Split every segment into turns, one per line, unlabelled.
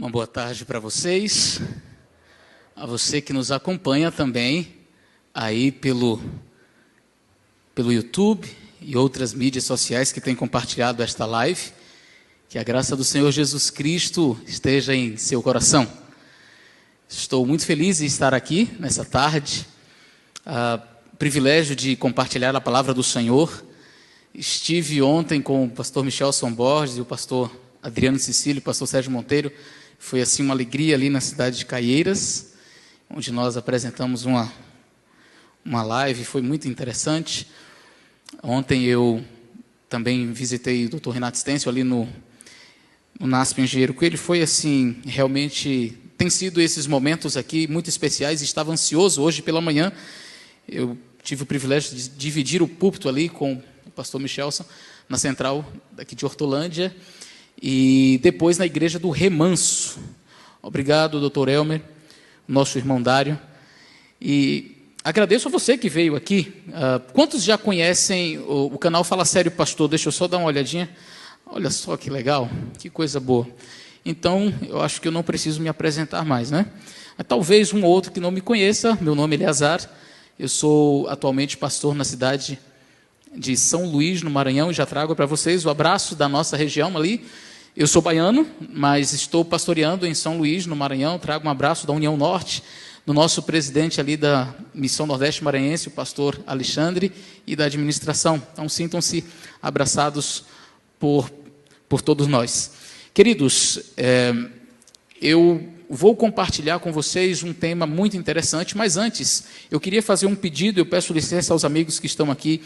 Uma boa tarde para vocês, a você que nos acompanha também aí pelo YouTube e outras mídias sociais que têm compartilhado esta live. Que a graça do Senhor Jesus Cristo esteja em seu coração. Estou muito feliz em estar aqui nessa tarde, privilégio de compartilhar a palavra do Senhor. Estive ontem com o pastor Michelson Borges e o pastor Adriano Cecílio e o pastor Sérgio Monteiro. Foi assim uma alegria ali na cidade de Caieiras, onde nós apresentamos uma live, foi muito interessante. Ontem eu também visitei o Dr. Renato Stêncio ali no NASP Engenheiro Coelho. Foi assim, realmente, tem sido esses momentos aqui muito especiais. Estava ansioso hoje pela manhã. Eu tive o privilégio de dividir o púlpito ali com o pastor Michelson, na central daqui de Hortolândia, e depois na igreja do Remanso. Obrigado, doutor Elmer, nosso irmão Dário. E agradeço a você que veio aqui. Quantos já conhecem o canal Fala Sério Pastor? Deixa eu só dar uma olhadinha. Olha só que legal, que coisa boa. Então, eu acho que eu não preciso me apresentar mais, né? Talvez um ou outro que não me conheça. Meu nome é Eleazar. Eu sou atualmente pastor na cidade de São Luís, no Maranhão, e já trago para vocês o abraço da nossa região ali. Eu sou baiano, mas estou pastoreando em São Luís, no Maranhão. Trago um abraço da União Norte, do nosso presidente ali da Missão Nordeste Maranhense, o pastor Alexandre, e da administração. Então, sintam-se abraçados por todos nós. Queridos, eu vou compartilhar com vocês um tema muito interessante, mas antes, eu queria fazer um pedido. Eu peço licença aos amigos que estão aqui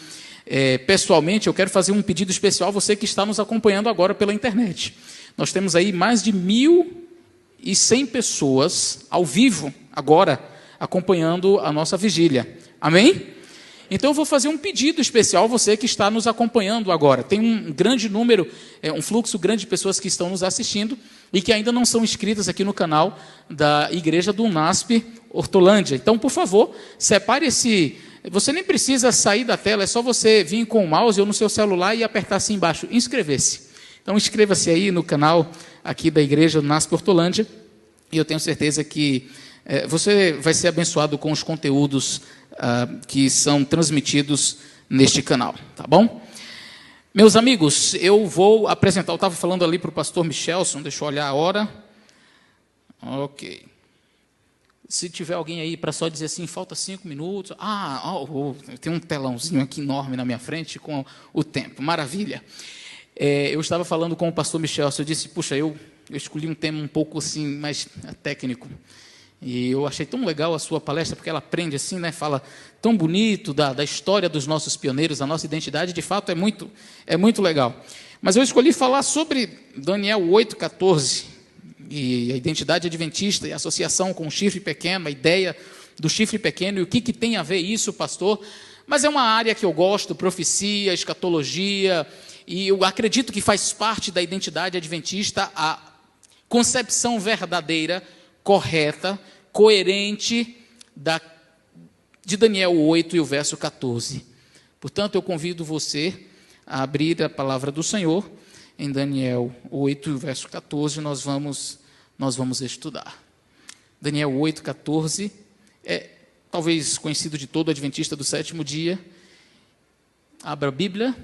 pessoalmente. Eu quero fazer um pedido especial a você que está nos acompanhando agora pela internet. Nós temos aí mais de 1.100 pessoas ao vivo, agora, acompanhando a nossa vigília. Amém? Então eu vou fazer um pedido especial a você que está nos acompanhando agora. Tem um grande número, um fluxo grande de pessoas que estão nos assistindo e que ainda não são inscritas aqui no canal da Igreja do NASP Hortolândia. Então, por favor, separe esse... Você nem precisa sair da tela, é só você vir com o mouse ou no seu celular e apertar assim embaixo, inscrever-se. Então, inscreva-se aí no canal aqui da Igreja do NASP Hortolândia, e eu tenho certeza que você vai ser abençoado com os conteúdos que são transmitidos neste canal, tá bom? Meus amigos, eu vou apresentar, eu estava falando ali para o pastor Michelson, deixa eu olhar a hora. Ok. Se tiver alguém aí para só dizer assim, falta 5 minutos. Tem um telãozinho aqui enorme na minha frente com o tempo, maravilha. Eu estava falando com o pastor Michelson, eu disse, puxa, eu escolhi um tema um pouco assim, mais técnico. E eu achei tão legal a sua palestra, porque ela aprende assim, né? Fala tão bonito da história dos nossos pioneiros, da nossa identidade. De fato, é muito legal. Mas eu escolhi falar sobre Daniel 8,14, e a identidade adventista e a associação com o chifre pequeno, a ideia do chifre pequeno, e o que tem a ver isso, pastor? Mas é uma área que eu gosto, profecia, escatologia, e eu acredito que faz parte da identidade adventista a concepção verdadeira, correta, coerente de Daniel 8 e o verso 14. Portanto, eu convido você a abrir a palavra do Senhor em Daniel 8 e o verso 14, nós vamos estudar. Daniel 8, 14, talvez conhecido de todo adventista do sétimo dia. Abra a Bíblia,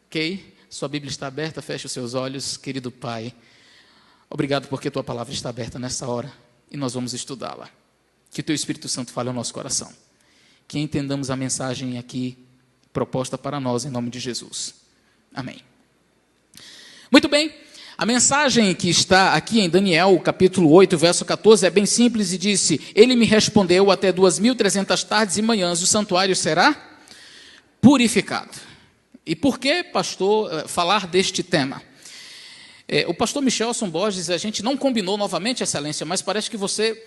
ok? Sua Bíblia está aberta, feche os seus olhos. Querido Pai, obrigado porque Tua palavra está aberta nessa hora e nós vamos estudá-la. Que Teu Espírito Santo fale ao nosso coração. Que entendamos a mensagem aqui proposta para nós, em nome de Jesus. Amém. Muito bem, a mensagem que está aqui em Daniel, capítulo 8, verso 14, é bem simples e disse, ele me respondeu, até 2.300 tardes e manhãs o santuário será purificado. E por que, pastor, falar deste tema? O pastor Michelson Borges, a gente não combinou novamente, excelência, mas parece que você,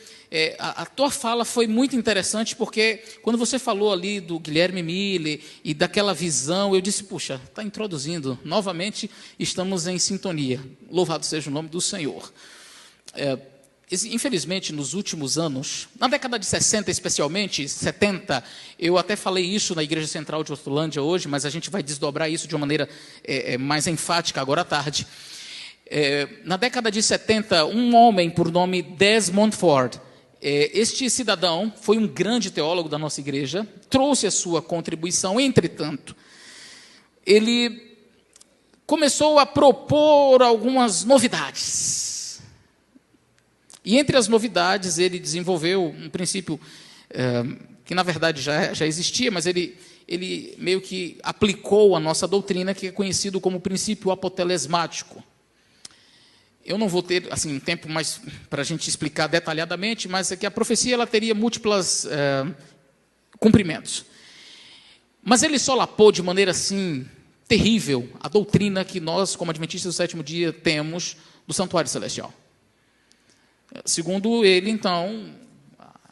a tua fala foi muito interessante, porque quando você falou ali do Guilherme Mille e daquela visão, eu disse, puxa, está introduzindo, novamente estamos em sintonia, louvado seja o nome do Senhor. Infelizmente, nos últimos anos, na década de 60 especialmente, 70, eu até falei isso na Igreja Central de Hortolândia hoje, mas a gente vai desdobrar isso de uma maneira mais enfática agora à tarde. Na década de 70, um homem por nome Desmond Ford, este cidadão foi um grande teólogo da nossa igreja, trouxe a sua contribuição, entretanto, ele começou a propor algumas novidades. E entre as novidades, ele desenvolveu um princípio que, na verdade, já existia, mas ele meio que aplicou a nossa doutrina, que é conhecido como princípio apotelesmático. Eu não vou ter um tempo mais para a gente explicar detalhadamente, mas é que a profecia ela teria múltiplos cumprimentos. Mas ele solapou de maneira terrível a doutrina que nós, como adventistas do sétimo dia, temos do santuário celestial. Segundo ele, então,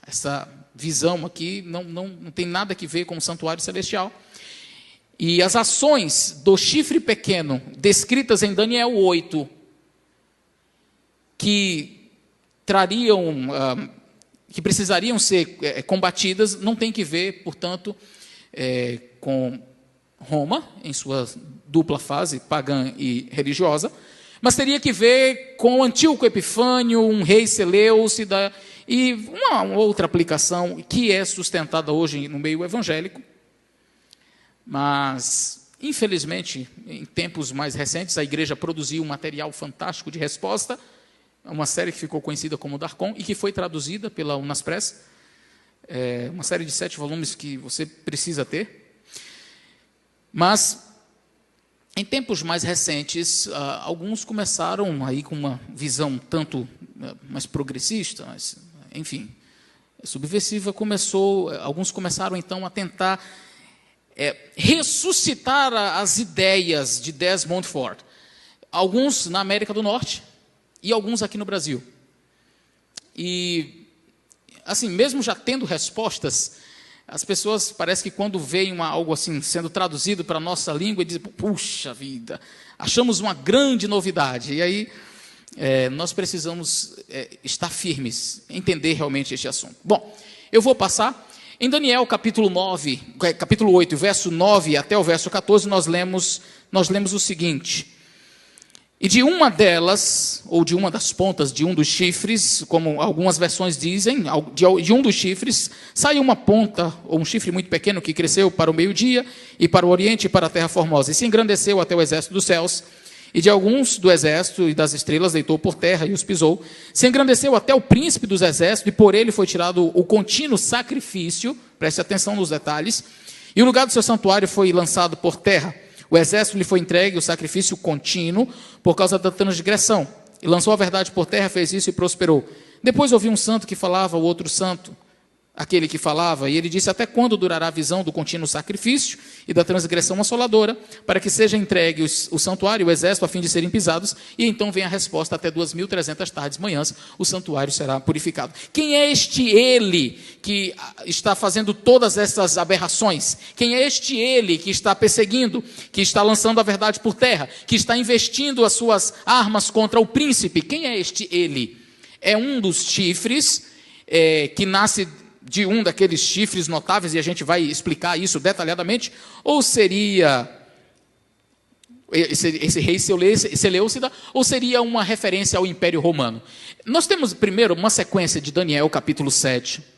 essa visão aqui não tem nada a ver com o santuário celestial. E as ações do chifre pequeno, descritas em Daniel 8, que precisariam ser combatidas, não tem que ver, portanto, com Roma, em sua dupla fase, pagã e religiosa, mas teria que ver com Antíoco Epifânio, um rei Seleucida, e uma outra aplicação que é sustentada hoje no meio evangélico, mas, infelizmente, em tempos mais recentes, a igreja produziu um material fantástico de resposta, uma série que ficou conhecida como Darcon, e que foi traduzida pela Unaspress, uma série de 7 volumes que você precisa ter. Mas, em tempos mais recentes, alguns começaram aí com uma visão tanto mais progressista, mas, enfim, subversiva, alguns começaram então a tentar ressuscitar as ideias de Desmond Ford. Alguns na América do Norte e alguns aqui no Brasil. E, mesmo já tendo respostas, as pessoas, parece que quando veem algo sendo traduzido para a nossa língua, dizem, puxa vida, achamos uma grande novidade. E aí, nós precisamos estar firmes, entender realmente este assunto. Bom, eu vou passar. Em Daniel, capítulo 8, verso 9 até o verso 14, nós lemos o seguinte: e de uma delas, ou de uma das pontas de um dos chifres, como algumas versões dizem, de um dos chifres, saiu uma ponta, ou um chifre muito pequeno, que cresceu para o meio-dia, e para o oriente, e para a terra formosa, e se engrandeceu até o exército dos céus, e de alguns do exército e das estrelas deitou por terra e os pisou, se engrandeceu até o príncipe dos exércitos, e por ele foi tirado o contínuo sacrifício, preste atenção nos detalhes, e o lugar do seu santuário foi lançado por terra. O exército lhe foi entregue o sacrifício contínuo por causa da transgressão. E lançou a verdade por terra, fez isso e prosperou. Depois ouvi um santo que falava, o outro santo, aquele que falava, e ele disse, até quando durará a visão do contínuo sacrifício e da transgressão assoladora, para que seja entregue o santuário e o exército a fim de serem pisados, e então vem a resposta, até 2.300 tardes manhãs, o santuário será purificado. Quem é este ele que está fazendo todas essas aberrações? Quem é este ele que está perseguindo, que está lançando a verdade por terra, que está investindo as suas armas contra o príncipe? Quem é este ele? É um dos chifres que nasce de um daqueles chifres notáveis, e a gente vai explicar isso detalhadamente, ou seria esse rei Seleucida, ou seria uma referência ao Império Romano? Nós temos primeiro uma sequência de Daniel, capítulo 7,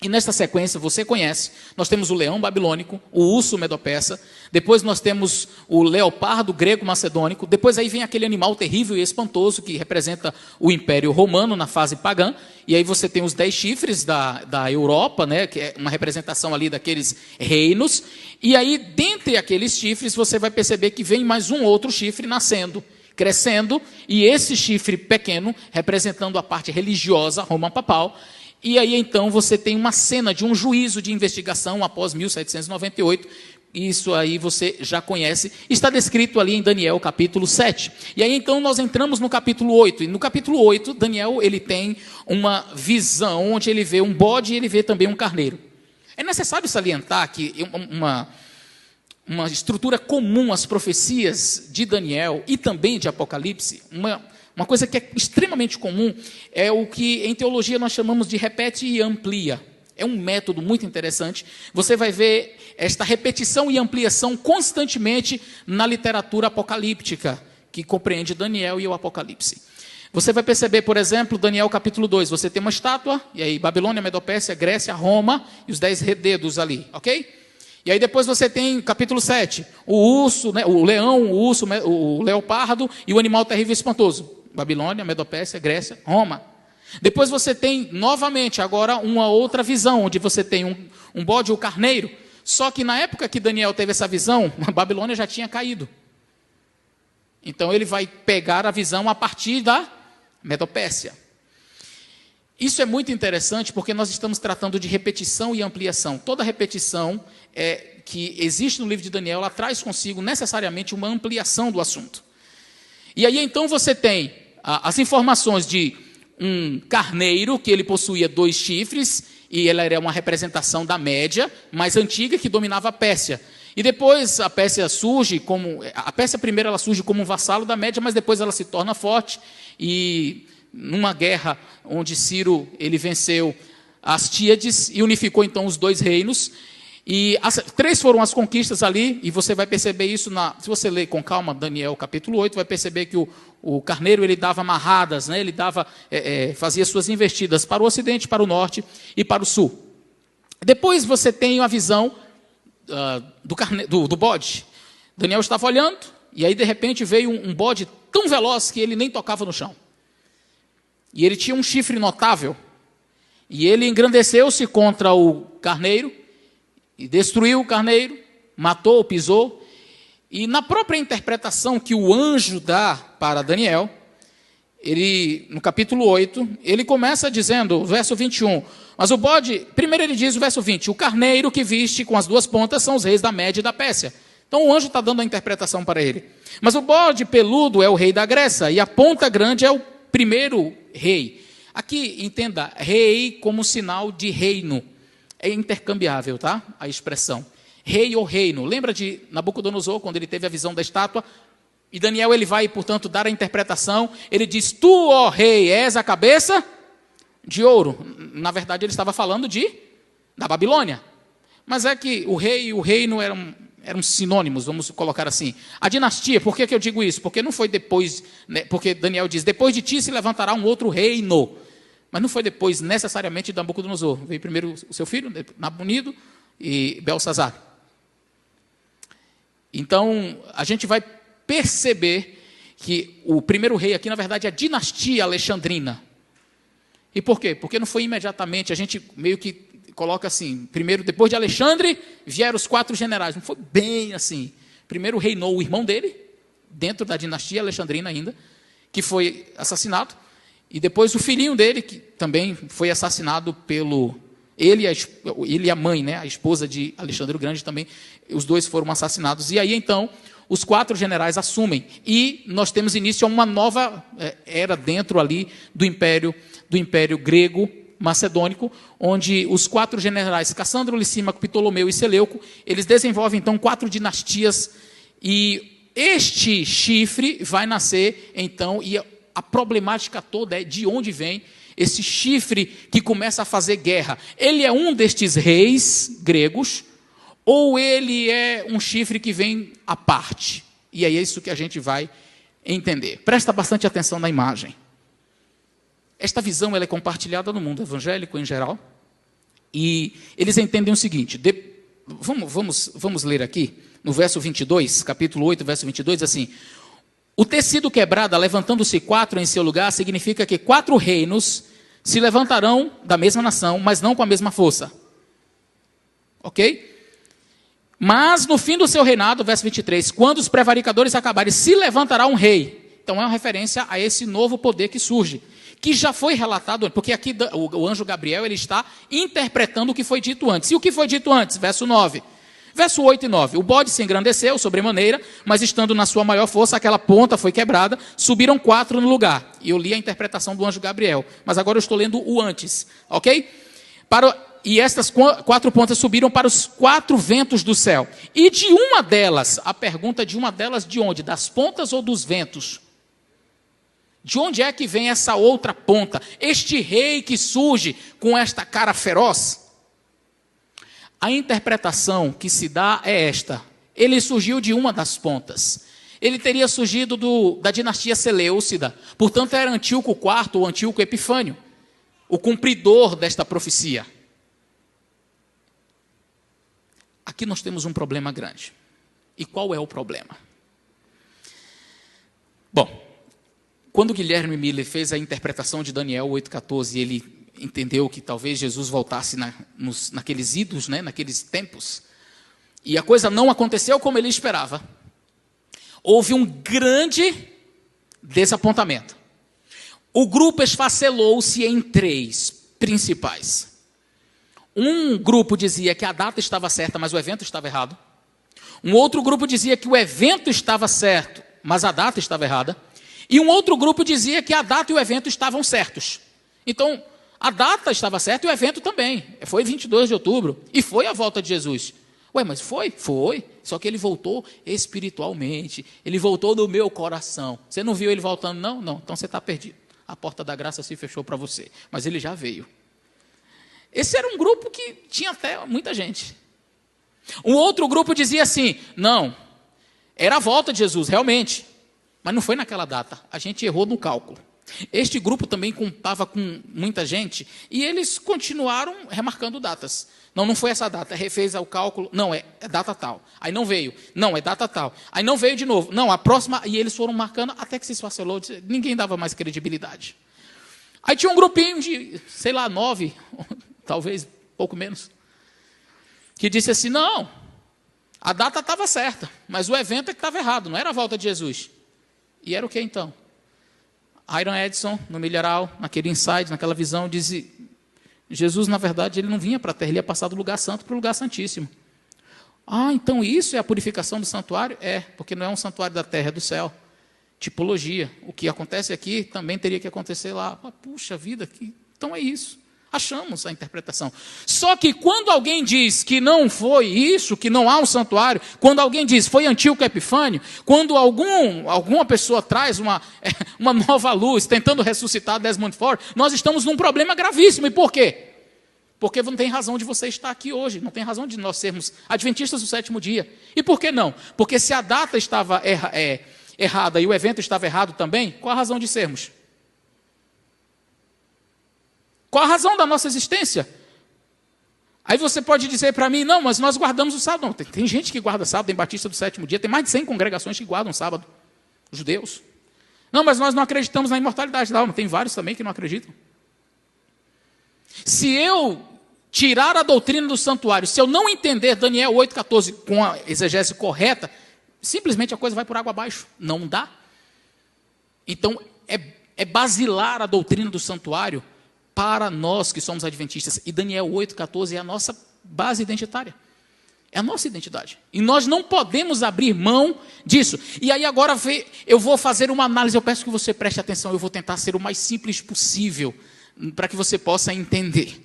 e nesta sequência, você conhece, nós temos o leão babilônico, o urso medo-persa, depois nós temos o leopardo grego-macedônico, depois aí vem aquele animal terrível e espantoso que representa o Império Romano na fase pagã, e aí você tem os 10 chifres da Europa, né, que é uma representação ali daqueles reinos, e aí dentre aqueles chifres você vai perceber que vem mais um outro chifre nascendo, crescendo, e esse chifre pequeno representando a parte religiosa, Roma papal. E aí, então, você tem uma cena de um juízo de investigação após 1798. Isso aí você já conhece. Está descrito ali em Daniel, capítulo 7. E aí, então, nós entramos no capítulo 8. E no capítulo 8, Daniel ele tem uma visão onde ele vê um bode e ele vê também um carneiro. É necessário salientar que uma estrutura comum às profecias de Daniel e também de Apocalipse, uma coisa que é extremamente comum é o que em teologia nós chamamos de repete e amplia. É um método muito interessante. Você vai ver esta repetição e ampliação constantemente na literatura apocalíptica, que compreende Daniel e o Apocalipse. Você vai perceber, por exemplo, Daniel capítulo 2, você tem uma estátua, e aí Babilônia, Medopérsia, Grécia, Roma, e os 10 dedos ali, ok? E aí depois você tem capítulo 7, o urso, né, o leão, o urso, o leopardo e o animal terrível e espantoso. Babilônia, Medopérsia, Grécia, Roma. Depois você tem, novamente, agora uma outra visão, onde você tem um bode e um carneiro. Só que na época que Daniel teve essa visão, a Babilônia já tinha caído. Então ele vai pegar a visão a partir da Medopérsia. Isso é muito interessante porque nós estamos tratando de repetição e ampliação. Toda repetição que existe no livro de Daniel, ela traz consigo necessariamente uma ampliação do assunto. E aí então você tem as informações de um carneiro, que ele possuía 2 chifres, e ela era uma representação da Média, mais antiga, que dominava a Pérsia. E depois a Pérsia surge como... A Pérsia primeiro ela surge como um vassalo da Média, mas depois ela se torna forte, e numa guerra onde Ciro ele venceu Astíades e unificou então os 2 reinos. E 3 foram as conquistas ali, e você vai perceber isso, se você ler com calma Daniel capítulo 8, vai perceber que o carneiro ele dava amarradas, né? Ele fazia suas investidas para o ocidente, para o norte e para o sul. Depois você tem a visão do bode. Daniel estava olhando, e aí de repente veio um bode tão veloz que ele nem tocava no chão. E ele tinha um chifre notável, e ele engrandeceu-se contra o carneiro, e destruiu o carneiro, matou, pisou. E na própria interpretação que o anjo dá para Daniel, no capítulo 8, ele começa dizendo, verso 21, mas o bode, primeiro ele diz o verso 20, o carneiro que viste com as 2 pontas são os reis da Média e da Pérsia. Então o anjo está dando a interpretação para ele. Mas o bode peludo é o rei da Grécia, e a ponta grande é o primeiro rei. Aqui, entenda, rei como sinal de reino. É intercambiável, tá? A expressão. Rei ou reino. Lembra de Nabucodonosor, quando ele teve a visão da estátua? E Daniel, ele vai, portanto, dar a interpretação. Ele diz, tu, ó rei, és a cabeça de ouro. Na verdade, ele estava falando da Babilônia. Mas é que o rei e o reino eram sinônimos, vamos colocar assim. A dinastia, por que eu digo isso? Porque não foi depois, né, porque Daniel diz, depois de ti se levantará um outro reino. Mas não foi depois necessariamente de Nabucodonosor. Veio primeiro o seu filho, Nabonido e Belsazar. Então, a gente vai perceber que o primeiro rei aqui, na verdade, é a dinastia alexandrina. E por quê? Porque não foi imediatamente, a gente meio que coloca assim, primeiro, depois de Alexandre, vieram os 4 generais. Não foi bem assim. Primeiro reinou o irmão dele, dentro da dinastia alexandrina ainda, que foi assassinado. E depois o filhinho dele, que também foi assassinado ele e a mãe, né, a esposa de Alexandre o Grande também, os 2 foram assassinados. E aí então, os 4 generais assumem. E nós temos início a uma nova era dentro ali do império grego macedônico, onde os 4 generais, Cassandro, Licímaco, Ptolomeu e Seleuco, eles desenvolvem então 4 dinastias. E este chifre vai nascer então, e a problemática toda é de onde vem esse chifre que começa a fazer guerra. Ele é um destes reis gregos, ou ele é um chifre que vem à parte? E é isso que a gente vai entender. Presta bastante atenção na imagem. Esta visão ela é compartilhada no mundo evangélico em geral, e eles entendem o seguinte, vamos ler aqui, no verso 22, capítulo 8, verso 22, assim, o tecido quebrado, levantando-se 4 em seu lugar, significa que 4 reinos se levantarão da mesma nação, mas não com a mesma força. Ok? Mas no fim do seu reinado, verso 23, quando os prevaricadores acabarem, se levantará um rei. Então é uma referência a esse novo poder que surge, que já foi relatado, porque aqui o anjo Gabriel ele está interpretando o que foi dito antes. E o que foi dito antes? Verso 9. Verso 8 e 9, o bode se engrandeceu sobremaneira, mas estando na sua maior força, aquela ponta foi quebrada, subiram 4 no lugar. E eu li a interpretação do anjo Gabriel, mas agora eu estou lendo o antes, ok? E estas 4 pontas subiram para os 4 ventos do céu. E de uma delas, a pergunta de uma delas de onde? Das pontas ou dos ventos? De onde é que vem essa outra ponta? Este rei que surge com esta cara feroz? A interpretação que se dá é esta. Ele surgiu de uma das pontas. Ele teria surgido da dinastia Seleucida. Portanto, era Antíoco IV ou Antíoco Epifânio, o cumpridor desta profecia. Aqui nós temos um problema grande. E qual é o problema? Bom, quando Guilherme Miller fez a interpretação de Daniel 8,14, ele entendeu que talvez Jesus voltasse naqueles idos, né, naqueles tempos, e a coisa não aconteceu como ele esperava. Houve um grande desapontamento. O grupo esfacelou-se em 3 principais. Um grupo dizia que a data estava certa, mas o evento estava errado. Um outro grupo dizia que o evento estava certo, mas a data estava errada. E um outro grupo dizia que a data e o evento estavam certos. Então, a data estava certa e o evento também. Foi 22 de outubro e foi a volta de Jesus. Ué, mas foi? Foi. Só que ele voltou espiritualmente. Ele voltou no meu coração. Você não viu ele voltando? Não? Não. Então você está perdido. A porta da graça se fechou para você. Mas ele já veio. Esse era um grupo que tinha até muita gente. Um outro grupo dizia assim, não, era a volta de Jesus, realmente. Mas não foi naquela data. A gente errou no cálculo. Este grupo também contava com muita gente e eles continuaram remarcando datas. Não foi essa data, refez o cálculo, não, é data tal. Aí não veio, não, é data tal. Aí não veio de novo, não, a próxima, e eles foram marcando até que se esfacelou, ninguém dava mais credibilidade. Aí tinha um grupinho de, 9, talvez pouco menos, que disse assim, não, a data estava certa, mas o evento é que estava errado, não era a volta de Jesus. E era o que então? Iron Edson, no milharal, naquele insight, naquela visão, diz: Jesus, na verdade, ele não vinha para a terra, ele ia passar do lugar santo para o lugar santíssimo. Ah, então isso é a purificação do santuário? É, porque não é um santuário da terra, é do céu. Tipologia. O que acontece aqui também teria que acontecer lá. Puxa vida, então é isso. Achamos a interpretação. Só que quando alguém diz que não foi isso, que não há um santuário, quando alguém diz foi Antíoco Epifânio, quando alguma pessoa traz uma nova luz, tentando ressuscitar Desmond Ford, nós estamos num problema gravíssimo. E por quê? Porque não tem razão de você estar aqui hoje, não tem razão de nós sermos adventistas do 7º dia. E por que não? Porque se a data estava errada e o evento estava errado também, qual a razão de sermos? Qual a razão da nossa existência? Aí você pode dizer para mim, não, mas nós guardamos o sábado. Não, tem gente que guarda sábado, tem batista do 7º dia, tem mais de 100 congregações que guardam sábado, judeus. Não, mas nós não acreditamos na imortalidade da alma, tem vários também que não acreditam. Se eu tirar a doutrina do santuário, se eu não entender Daniel 8,14 com a exegese correta, simplesmente a coisa vai por água abaixo, não dá. Então, é basilar a doutrina do santuário para nós que somos adventistas. E Daniel 8,14 é a nossa base identitária. É a nossa identidade. E nós não podemos abrir mão disso. E aí agora eu vou fazer uma análise, eu peço que você preste atenção, eu vou tentar ser o mais simples possível, para que você possa entender.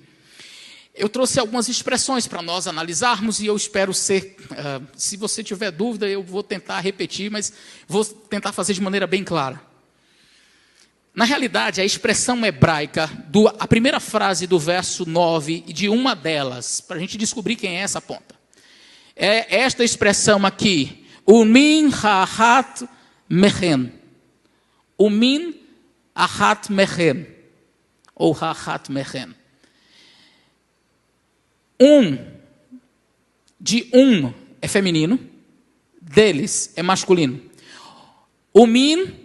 Eu trouxe algumas expressões para nós analisarmos e eu espero ser, se você tiver dúvida, eu vou tentar repetir, mas vou tentar fazer de maneira bem clara. Na realidade, a expressão hebraica, a primeira frase do verso 9, de uma delas, para a gente descobrir quem é essa ponta, é esta expressão aqui, Umin ha'at mehen. Umin ha'at mehen. Ou ha'at mehen. De é feminino, deles é masculino. Umin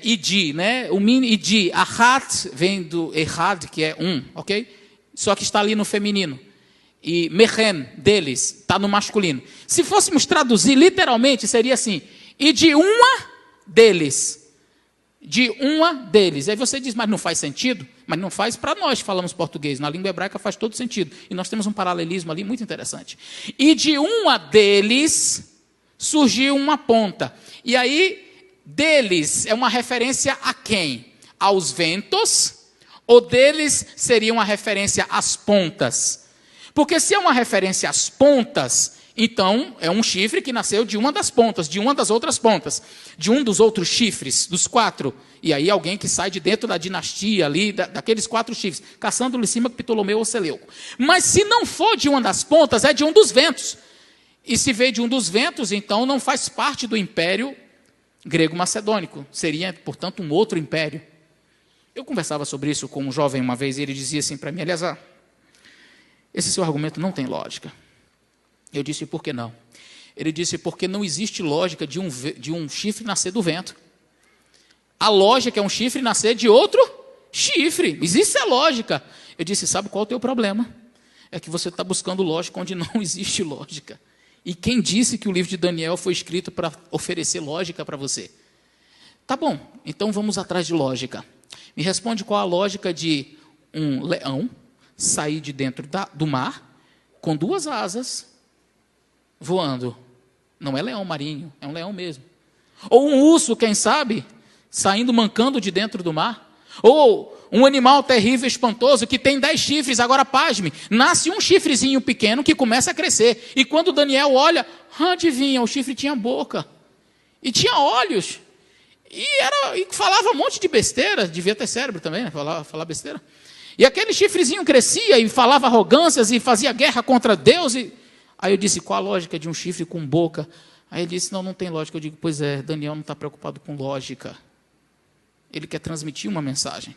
e de, né? O min e de, ahat vem do errad, que é ok? Só que está ali no feminino. E mehen, deles, está no masculino. Se fôssemos traduzir literalmente, seria assim: e de uma deles. De uma deles. Aí você diz, mas não faz sentido? Mas não faz para nós que falamos português. Na língua hebraica faz todo sentido. E nós temos um paralelismo ali muito interessante. E de uma deles surgiu uma ponta. E aí, deles é uma referência a quem? Aos ventos? Ou deles seria uma referência às pontas? Porque se é uma referência às pontas, então é um chifre que nasceu de uma das pontas, de uma das outras pontas, de um dos outros chifres, dos 4. E aí alguém que sai de dentro da dinastia ali, daqueles 4 chifres, caçando Licímaco, Ptolomeu ou Seleuco. Mas se não for de uma das pontas, é de um dos ventos. E se veio de um dos ventos, então não faz parte do império grego-macedônico. Seria, portanto, um outro império. Eu conversava sobre isso com um jovem uma vez, e ele dizia assim para mim: Eleazar, esse seu argumento não tem lógica. Eu disse: por que não? Ele disse: porque não existe lógica de um chifre nascer do vento. A lógica é um chifre nascer de outro chifre. Existe a lógica. Eu disse: sabe qual é o teu problema? É que você está buscando lógica onde não existe lógica. E quem disse que o livro de Daniel foi escrito para oferecer lógica para você? Tá bom, então vamos atrás de lógica. Me responde qual a lógica de um leão sair de dentro do mar com 2 asas voando. Não é leão marinho, é um leão mesmo. Ou um urso, quem sabe, saindo mancando de dentro do mar. Ou um animal terrível, espantoso, que tem 10 chifres, agora pasme, nasce um chifrezinho pequeno que começa a crescer. E quando Daniel olha, adivinha, o chifre tinha boca. E tinha olhos. E falava um monte de besteira, devia ter cérebro também, né? Falar besteira. E aquele chifrezinho crescia e falava arrogâncias e fazia guerra contra Deus. Aí eu disse: qual a lógica de um chifre com boca? Aí ele disse: não tem lógica. Eu digo: pois é, Daniel não está preocupado com lógica. Ele quer transmitir uma mensagem.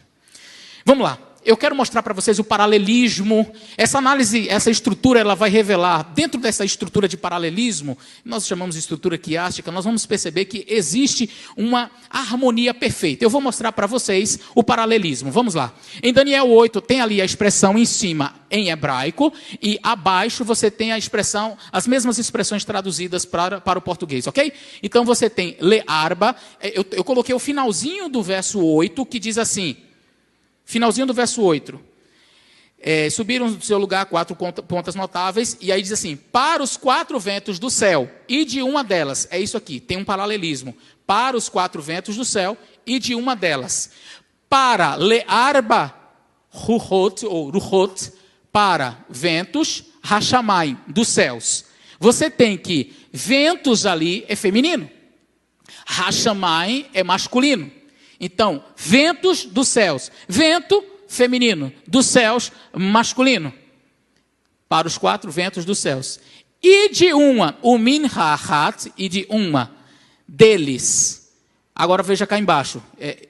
Vamos lá. Eu quero mostrar para vocês o paralelismo. Essa análise, essa estrutura, ela vai revelar, dentro dessa estrutura de paralelismo, nós chamamos de estrutura quiástica, nós vamos perceber que existe uma harmonia perfeita. Eu vou mostrar para vocês o paralelismo. Vamos lá. Em Daniel 8, tem ali a expressão em cima em hebraico, e abaixo você tem a expressão, as mesmas expressões traduzidas para o português, ok? Então você tem learba, eu coloquei o finalzinho do verso 8, que diz assim, finalzinho do verso 8. Subiram do seu lugar 4 pontas notáveis, e aí diz assim: para os 4 ventos do céu, e de uma delas, é isso aqui, tem um paralelismo, para os 4 ventos do céu, e de uma delas, para learba ruhot, ou ruhot, para ventos, hashamai, dos céus. Você tem que ventos ali é feminino, hashamai é masculino. Então, ventos dos céus, vento feminino, dos céus masculino, para os 4 ventos dos céus. E de uma, o minhahat, e de uma deles. Agora veja cá embaixo,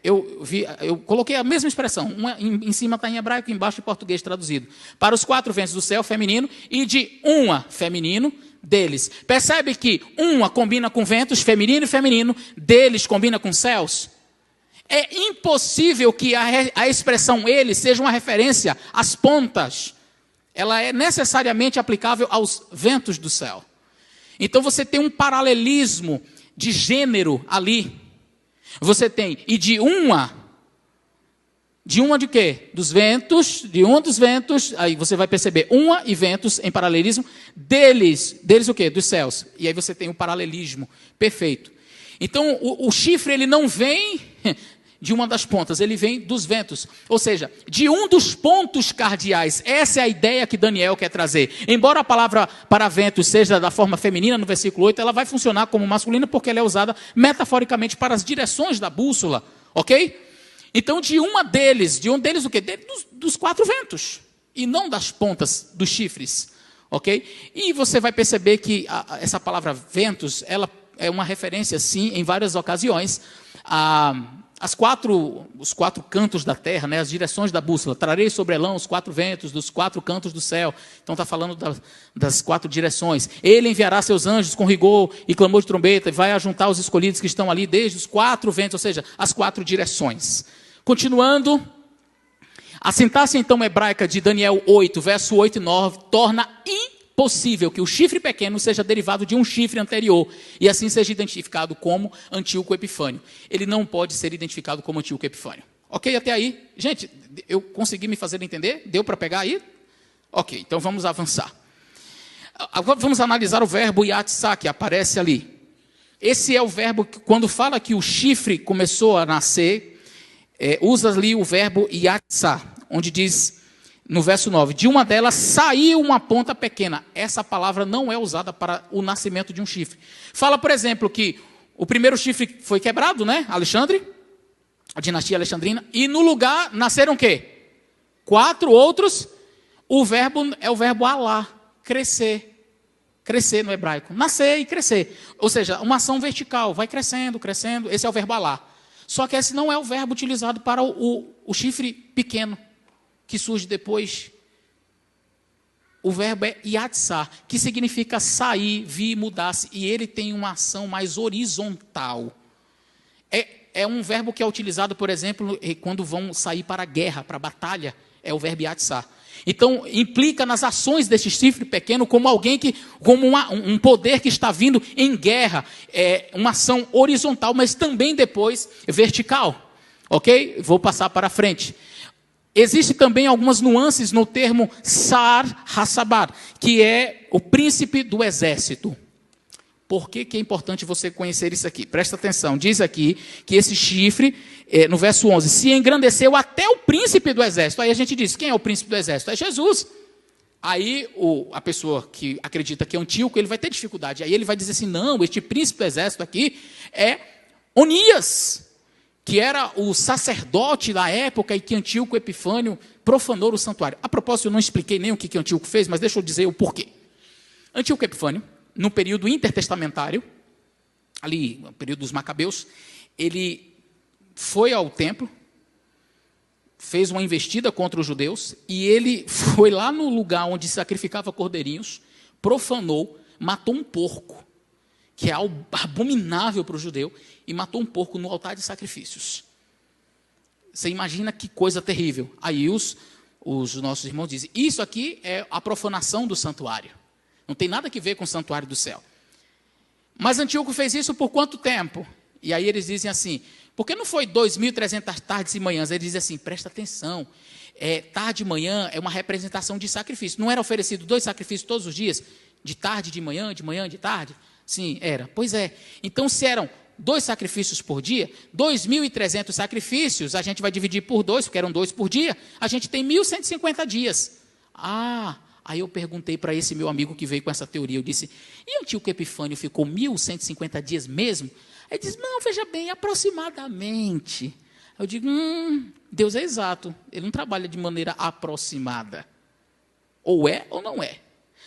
eu coloquei a mesma expressão, uma em cima está em hebraico, embaixo em português traduzido. Para os 4 ventos do céu feminino, e de uma feminino, deles. Percebe que uma combina com ventos feminino e feminino, deles combina com céus? É impossível que a expressão ele seja uma referência às pontas. Ela é necessariamente aplicável aos ventos do céu. Então você tem um paralelismo de gênero ali. Você tem, e de uma de quê? Dos ventos, de um dos ventos, aí você vai perceber uma e ventos em paralelismo, deles o quê? Dos céus. E aí você tem o paralelismo perfeito. Então o chifre ele não vem de uma das pontas, ele vem dos ventos, ou seja, de um dos pontos cardeais. Essa é a ideia que Daniel quer trazer. Embora a palavra para ventos seja da forma feminina no versículo 8, ela vai funcionar como masculina porque ela é usada metaforicamente para as direções da bússola, ok? Então de um deles o quê? Dos 4 ventos, e não das pontas dos chifres, ok? E você vai perceber que essa palavra ventos, ela é uma referência sim, em várias ocasiões, os 4 cantos da terra, né, as direções da bússola. Trarei sobre Elão os 4 ventos dos 4 cantos do céu. Então está falando das 4 direções. Ele enviará seus anjos com rigor e clamor de trombeta, e vai ajuntar os escolhidos que estão ali desde os 4 ventos, ou seja, as 4 direções. Continuando, a sintaxe então hebraica de Daniel 8, verso 8 e 9, torna impossível que o chifre pequeno seja derivado de um chifre anterior e assim seja identificado como Antíoco Epifânio. Ele não pode ser identificado como Antíoco Epifânio. Ok, até aí? Gente, eu consegui me fazer entender? Deu para pegar aí? Ok, então vamos avançar. Agora vamos analisar o verbo yatsá, que aparece ali. Esse é o verbo que, quando fala que o chifre começou a nascer, usa ali o verbo yatsá, onde diz... No verso 9, de uma delas saiu uma ponta pequena. Essa palavra não é usada para o nascimento de um chifre. Fala, por exemplo, que o primeiro chifre foi quebrado, né? Alexandre, a dinastia alexandrina. E no lugar nasceram o quê? 4 outros. O verbo é o verbo alá, crescer. Crescer no hebraico. Nascer e crescer. Ou seja, uma ação vertical. Vai crescendo, crescendo. Esse é o verbo alá. Só que esse não é o verbo utilizado para o chifre pequeno, que surge depois. O verbo é yatsar, que significa sair, vir, mudar-se. E ele tem uma ação mais horizontal. É um verbo que é utilizado, por exemplo, quando vão sair para a guerra, para a batalha. É o verbo yatsar. Então, implica nas ações desse chifre pequeno como alguém como um poder que está vindo em guerra. É uma ação horizontal, mas também depois vertical. Ok? Vou passar para frente. Existem também algumas nuances no termo Sar Hassabar, que é o príncipe do exército. Por que é importante você conhecer isso aqui? Presta atenção, diz aqui que esse chifre, no verso 11, se engrandeceu até o príncipe do exército. Aí a gente diz, quem é o príncipe do exército? É Jesus. Aí a pessoa que acredita que é Antíoco, ele vai ter dificuldade. Aí ele vai dizer assim, não, este príncipe do exército aqui é Onias, que era o sacerdote da época e que Antíoco Epifânio profanou o santuário. A propósito, eu não expliquei nem o que Antíoco fez, mas deixa eu dizer o porquê. Antíoco Epifânio, no período intertestamentário, ali, no período dos Macabeus, ele foi ao templo, fez uma investida contra os judeus, e ele foi lá no lugar onde sacrificava cordeirinhos, profanou, matou um porco, que é algo abominável para o judeu, e matou um porco no altar de sacrifícios. Você imagina que coisa terrível. Aí os nossos irmãos dizem, isso aqui é a profanação do santuário. Não tem nada a ver com o santuário do céu. Mas Antíoco fez isso por quanto tempo? E aí eles dizem assim, porque não foi 2.300 tardes e manhãs? Eles dizem assim, presta atenção, tarde e manhã é uma representação de sacrifício. Não era oferecido 2 sacrifícios todos os dias? De tarde, de manhã, de tarde? Sim, era. Pois é. Então, se eram 2 sacrifícios por dia, 2.300 sacrifícios, a gente vai dividir por 2, porque eram 2 por dia, a gente tem 1.150 dias. Aí eu perguntei para esse meu amigo que veio com essa teoria, eu disse, e Antíoco Epifânio ficou 1.150 dias mesmo? Aí ele disse, não, veja bem, aproximadamente. Eu digo, Deus é exato, ele não trabalha de maneira aproximada. Ou é ou não é.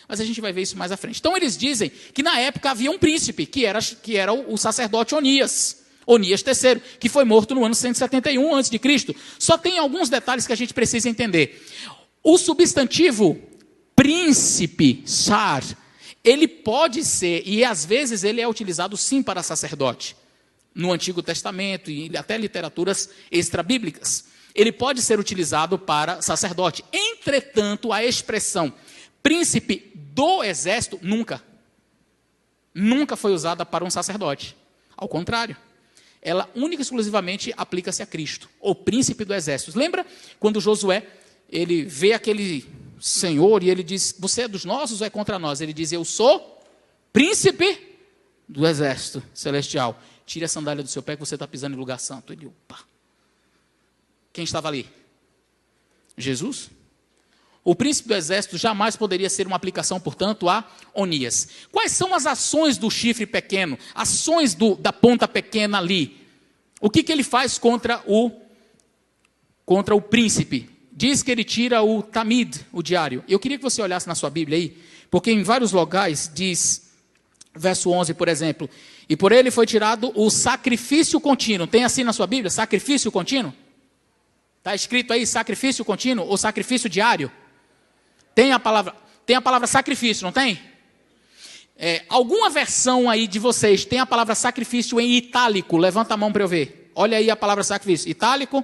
Mas a gente vai ver isso mais à frente. Então eles dizem que na época havia um príncipe, que era o sacerdote Onias III, que foi morto no ano 171 a.C. Só tem alguns detalhes que a gente precisa entender. O substantivo príncipe, Sar, ele pode ser, e às vezes ele é utilizado sim para sacerdote, no Antigo Testamento e até literaturas extrabíblicas. Ele pode ser utilizado para sacerdote. Entretanto, a expressão príncipe do exército nunca foi usada para um sacerdote. Ao contrário, ela única e exclusivamente aplica-se a Cristo, o príncipe do exército. Lembra quando Josué, ele vê aquele Senhor e ele diz, você é dos nossos ou é contra nós? Ele diz, eu sou príncipe do exército celestial. Tire a sandália do seu pé que você está pisando em lugar santo. Ele, opa. Quem estava ali? Jesus? O príncipe do exército jamais poderia ser uma aplicação, portanto, a Onias. Quais são as ações do chifre pequeno? Ações da ponta pequena ali. O que ele faz contra o príncipe? Diz que ele tira o tamid, o diário. Eu queria que você olhasse na sua Bíblia aí, porque em vários locais diz, verso 11, por exemplo, e por ele foi tirado o sacrifício contínuo. Tem assim na sua Bíblia, sacrifício contínuo? Está escrito aí sacrifício contínuo ou sacrifício diário? Tem a palavra sacrifício, não tem? Alguma versão aí de vocês tem a palavra sacrifício em itálico? Levanta a mão para eu ver. Olha aí a palavra sacrifício. Itálico?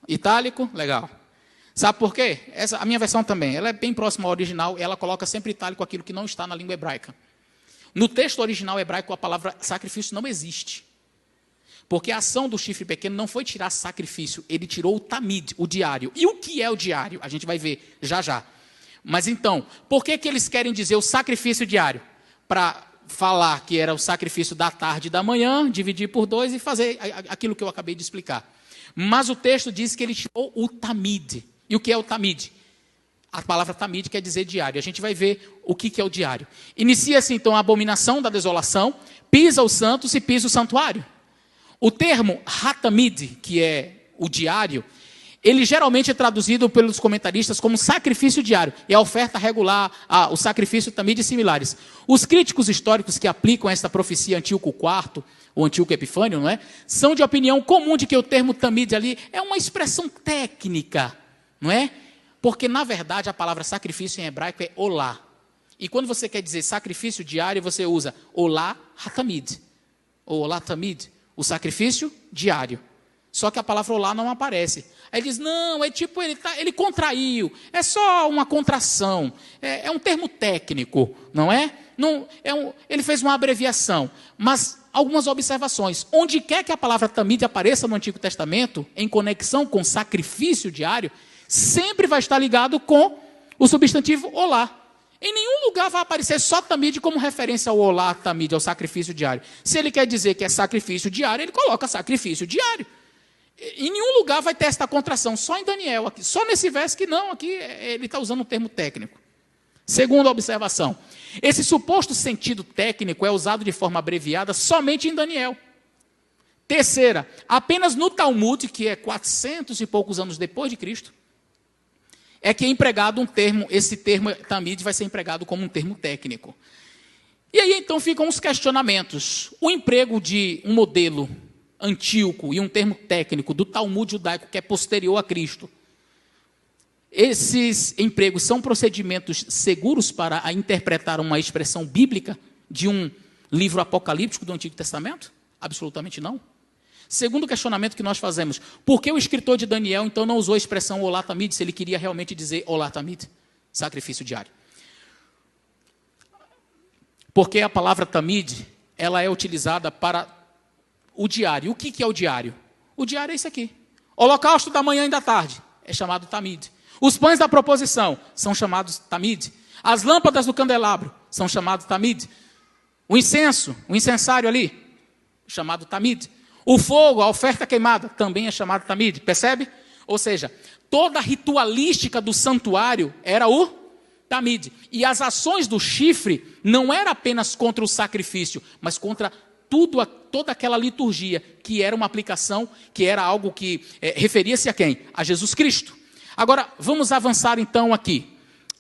Itálico? Legal. Sabe por quê? A minha versão também, ela é bem próxima ao original, ela coloca sempre itálico aquilo que não está na língua hebraica. No texto original hebraico, a palavra sacrifício não existe. Porque a ação do chifre pequeno não foi tirar sacrifício, ele tirou o tamid, o diário. E o que é o diário? A gente vai ver já já. Mas então, por que eles querem dizer o sacrifício diário? Para falar que era o sacrifício da tarde e da manhã, dividir por 2 e fazer aquilo que eu acabei de explicar. Mas o texto diz que ele tirou o tamid. E o que é o tamid? A palavra tamid quer dizer diário. A gente vai ver o que é o diário. Inicia-se então a abominação da desolação, pisa os santos e pisa o santuário. O termo hatamid, que é o diário, ele geralmente é traduzido pelos comentaristas como sacrifício diário, e a oferta regular, o sacrifício tamid e similares. Os críticos históricos que aplicam esta profecia a Antíoco IV, ou Antíoco Epifânio, não é? São de opinião comum de que o termo tamid ali é uma expressão técnica, não é? Porque, na verdade, a palavra sacrifício em hebraico é olá. E quando você quer dizer sacrifício diário, você usa olá hatamid, ou olá tamid, o sacrifício diário. Só que a palavra olá não aparece. Aí ele diz, não, é tipo, ele contraiu, é só uma contração, é um termo técnico, não é? Não, ele fez uma abreviação, mas algumas observações. Onde quer que a palavra tamid apareça no Antigo Testamento, em conexão com sacrifício diário, sempre vai estar ligado com o substantivo olá. Em nenhum lugar vai aparecer só tamid como referência ao olá tamid, ao sacrifício diário. Se ele quer dizer que é sacrifício diário, ele coloca sacrifício diário. Em nenhum lugar vai ter esta contração, só em Daniel, aqui, só nesse verso que não, aqui ele está usando um termo técnico. Segunda observação, esse suposto sentido técnico é usado de forma abreviada somente em Daniel. Terceira, apenas no Talmud, que é 400 e poucos anos depois de Cristo, é que é empregado um termo, esse termo tamid vai ser empregado como um termo técnico. E aí então ficam os questionamentos. O emprego de um modelo antíoco e um termo técnico do Talmud judaico que é posterior a Cristo. Esses empregos são procedimentos seguros para interpretar uma expressão bíblica de um livro apocalíptico do Antigo Testamento? Absolutamente não. Segundo questionamento que nós fazemos, por que o escritor de Daniel então não usou a expressão olá tamid, se ele queria realmente dizer olá tamid, sacrifício diário? Porque a palavra tamid, ela é utilizada para o diário. O que é o diário? O diário é isso aqui. Holocausto da manhã e da tarde é chamado tamid. Os pães da proposição são chamados tamid. As lâmpadas do candelabro são chamados tamid. O incenso, o incensário ali, chamado tamid. O fogo, a oferta queimada, também é chamado tamid. Percebe? Ou seja, toda a ritualística do santuário era o tamid. E as ações do chifre não era apenas contra o sacrifício, mas contra toda aquela liturgia, que era uma aplicação, que era algo que referia-se a quem? A Jesus Cristo. Agora, vamos avançar então aqui.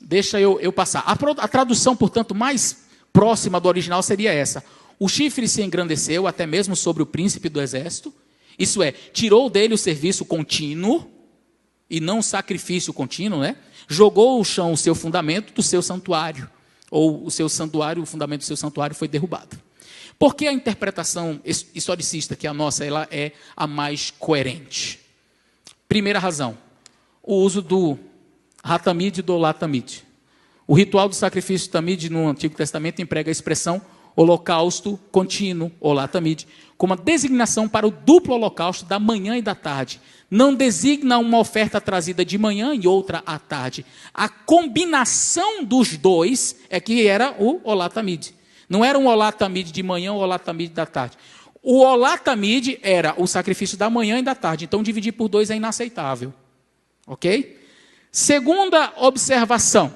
Deixa eu passar. A tradução, portanto, mais próxima do original seria essa. O chifre se engrandeceu até mesmo sobre o príncipe do exército, isso é, tirou dele o serviço contínuo, e não o sacrifício contínuo, né? Jogou ao chão o seu fundamento do seu santuário, ou o seu santuário, o fundamento do seu santuário foi derrubado. Por que a interpretação historicista, que é a nossa, ela é a mais coerente? Primeira razão, o uso do hatamid e do latamid. O ritual do sacrifício tamid no Antigo Testamento emprega a expressão holocausto contínuo, ou latamid, como uma designação para o duplo holocausto da manhã e da tarde. Não designa uma oferta trazida de manhã e outra à tarde. A combinação dos dois é que era o olá tamid. Não era um olá tamid de manhã ou olá tamid da tarde. O olá tamid era o sacrifício da manhã e da tarde. Então, dividir por dois é inaceitável. Ok? Segunda observação.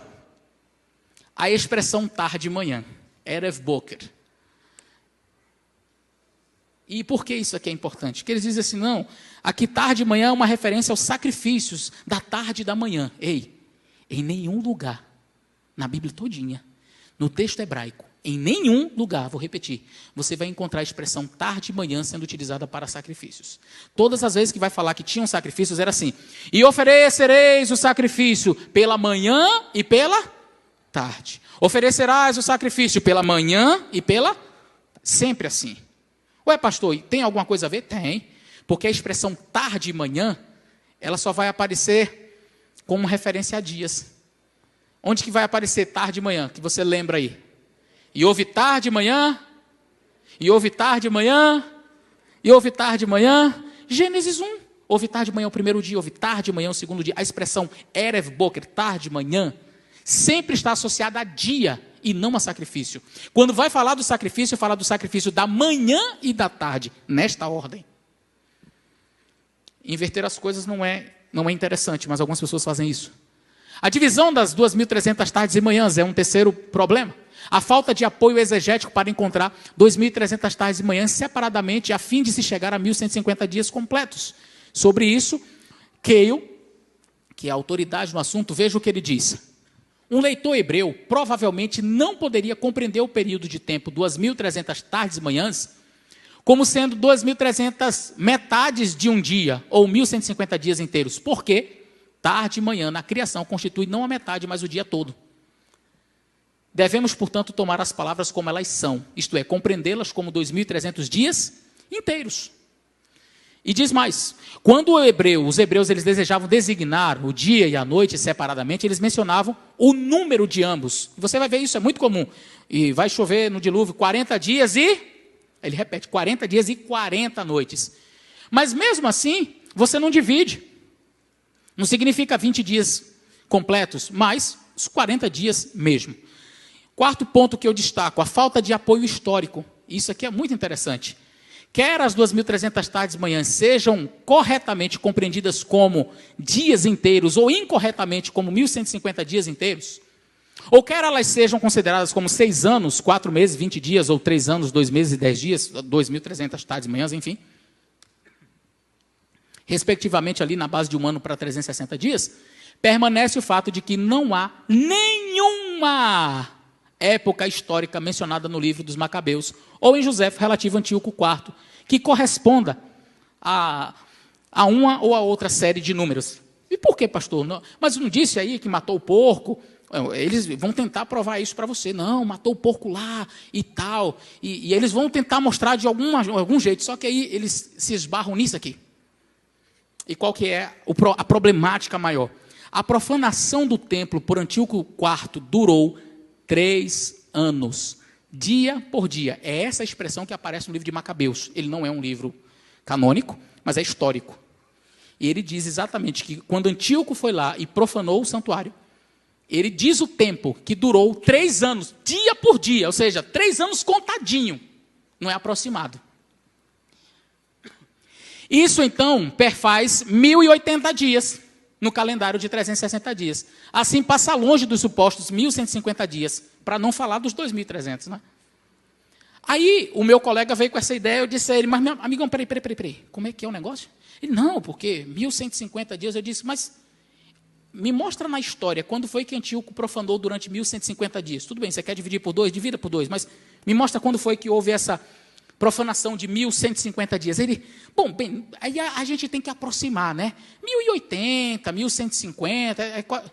A expressão tarde e manhã. Erev Boker. E por que isso aqui é importante? Porque eles dizem assim, não, aqui tarde e manhã é uma referência aos sacrifícios da tarde e da manhã. Ei, em nenhum lugar, na Bíblia todinha, no texto hebraico, em nenhum lugar, vou repetir, você vai encontrar a expressão tarde e manhã sendo utilizada para sacrifícios. Todas as vezes que vai falar que tinham sacrifícios, era assim, e oferecereis o sacrifício pela manhã e pela tarde. Oferecerás o sacrifício pela manhã e pela... Sempre assim. Ué, pastor, tem alguma coisa a ver? Tem. Porque a expressão tarde e manhã, ela só vai aparecer como referência a dias. Onde que vai aparecer tarde e manhã? Que você lembra aí. E houve tarde e manhã, e houve tarde e manhã, e houve tarde e manhã. Gênesis 1. Houve tarde e manhã o primeiro dia, houve tarde e manhã o segundo dia. A expressão Erev Boker, tarde e manhã, sempre está associada a dia e não a sacrifício. Quando vai falar do sacrifício, fala do sacrifício da manhã e da tarde, nesta ordem. Inverter as coisas não é interessante, mas algumas pessoas fazem isso. A divisão das 2.300 tardes e manhãs é um terceiro problema. A falta de apoio exegético para encontrar 2.300 tardes e manhãs separadamente, a fim de se chegar a 1.150 dias completos. Sobre isso, Keil que é a autoridade no assunto, veja o que ele diz. Um leitor hebreu provavelmente não poderia compreender o período de tempo 2.300 tardes e manhãs como sendo 2.300 metades de um dia, ou 1.150 dias inteiros. Por quê? Tarde e manhã na criação constitui não a metade, mas o dia todo. Devemos, portanto, tomar as palavras como elas são, isto é, compreendê-las como 2.300 dias inteiros. E diz mais, quando os hebreus eles desejavam designar o dia e a noite separadamente, eles mencionavam o número de ambos. Você vai ver isso, é muito comum. E vai chover no dilúvio 40 dias e... Ele repete, 40 dias e 40 noites. Mas mesmo assim, você não divide. Não significa 20 dias completos, mas os 40 dias mesmo. Quarto ponto que eu destaco, a falta de apoio histórico. Isso aqui é muito interessante. Quer as 2.300 tardes e manhãs sejam corretamente compreendidas como dias inteiros ou incorretamente como 1.150 dias inteiros, ou quer elas sejam consideradas como 6 anos, 4 meses, 20 dias, ou 3 anos, 2 meses e 10 dias, 2.300 tardes e manhãs, enfim, respectivamente ali na base de 1 ano para 360 dias, permanece o fato de que não há nenhuma época histórica mencionada no livro dos Macabeus, ou em Joséfo relativo a Antíoco IV, que corresponda a uma ou a outra série de números. E por que, pastor? Não, mas não disse aí que matou o porco? Eles vão tentar provar isso para você. Não, matou o porco lá e tal. E eles vão tentar mostrar de algum jeito, só que aí eles se esbarram nisso aqui. E qual que é a problemática maior? A profanação do templo por Antíoco IV durou 3 anos, dia por dia. É essa a expressão que aparece no livro de Macabeus. Ele não é um livro canônico, mas é histórico. E ele diz exatamente que quando Antíoco foi lá e profanou o santuário, ele diz o tempo que durou 3 anos, dia por dia, ou seja, 3 anos contadinho, não é aproximado. Isso então perfaz 1.080 dias no calendário de 360 dias. Assim passa longe dos supostos 1.150 dias, para não falar dos 2.300, né? Aí o meu colega veio com essa ideia, eu disse a ele, mas meu amigão, peraí, como é que é o negócio? Ele, não, porque 1.150 dias, eu disse, mas me mostra na história, quando foi que Antíoco profanou durante 1.150 dias? Tudo bem, você quer dividir por 2? Divida por 2, mas me mostra quando foi que houve essa profanação de 1.150 dias. Ele, bem, aí a gente tem que aproximar, né? 1.080, 1.150,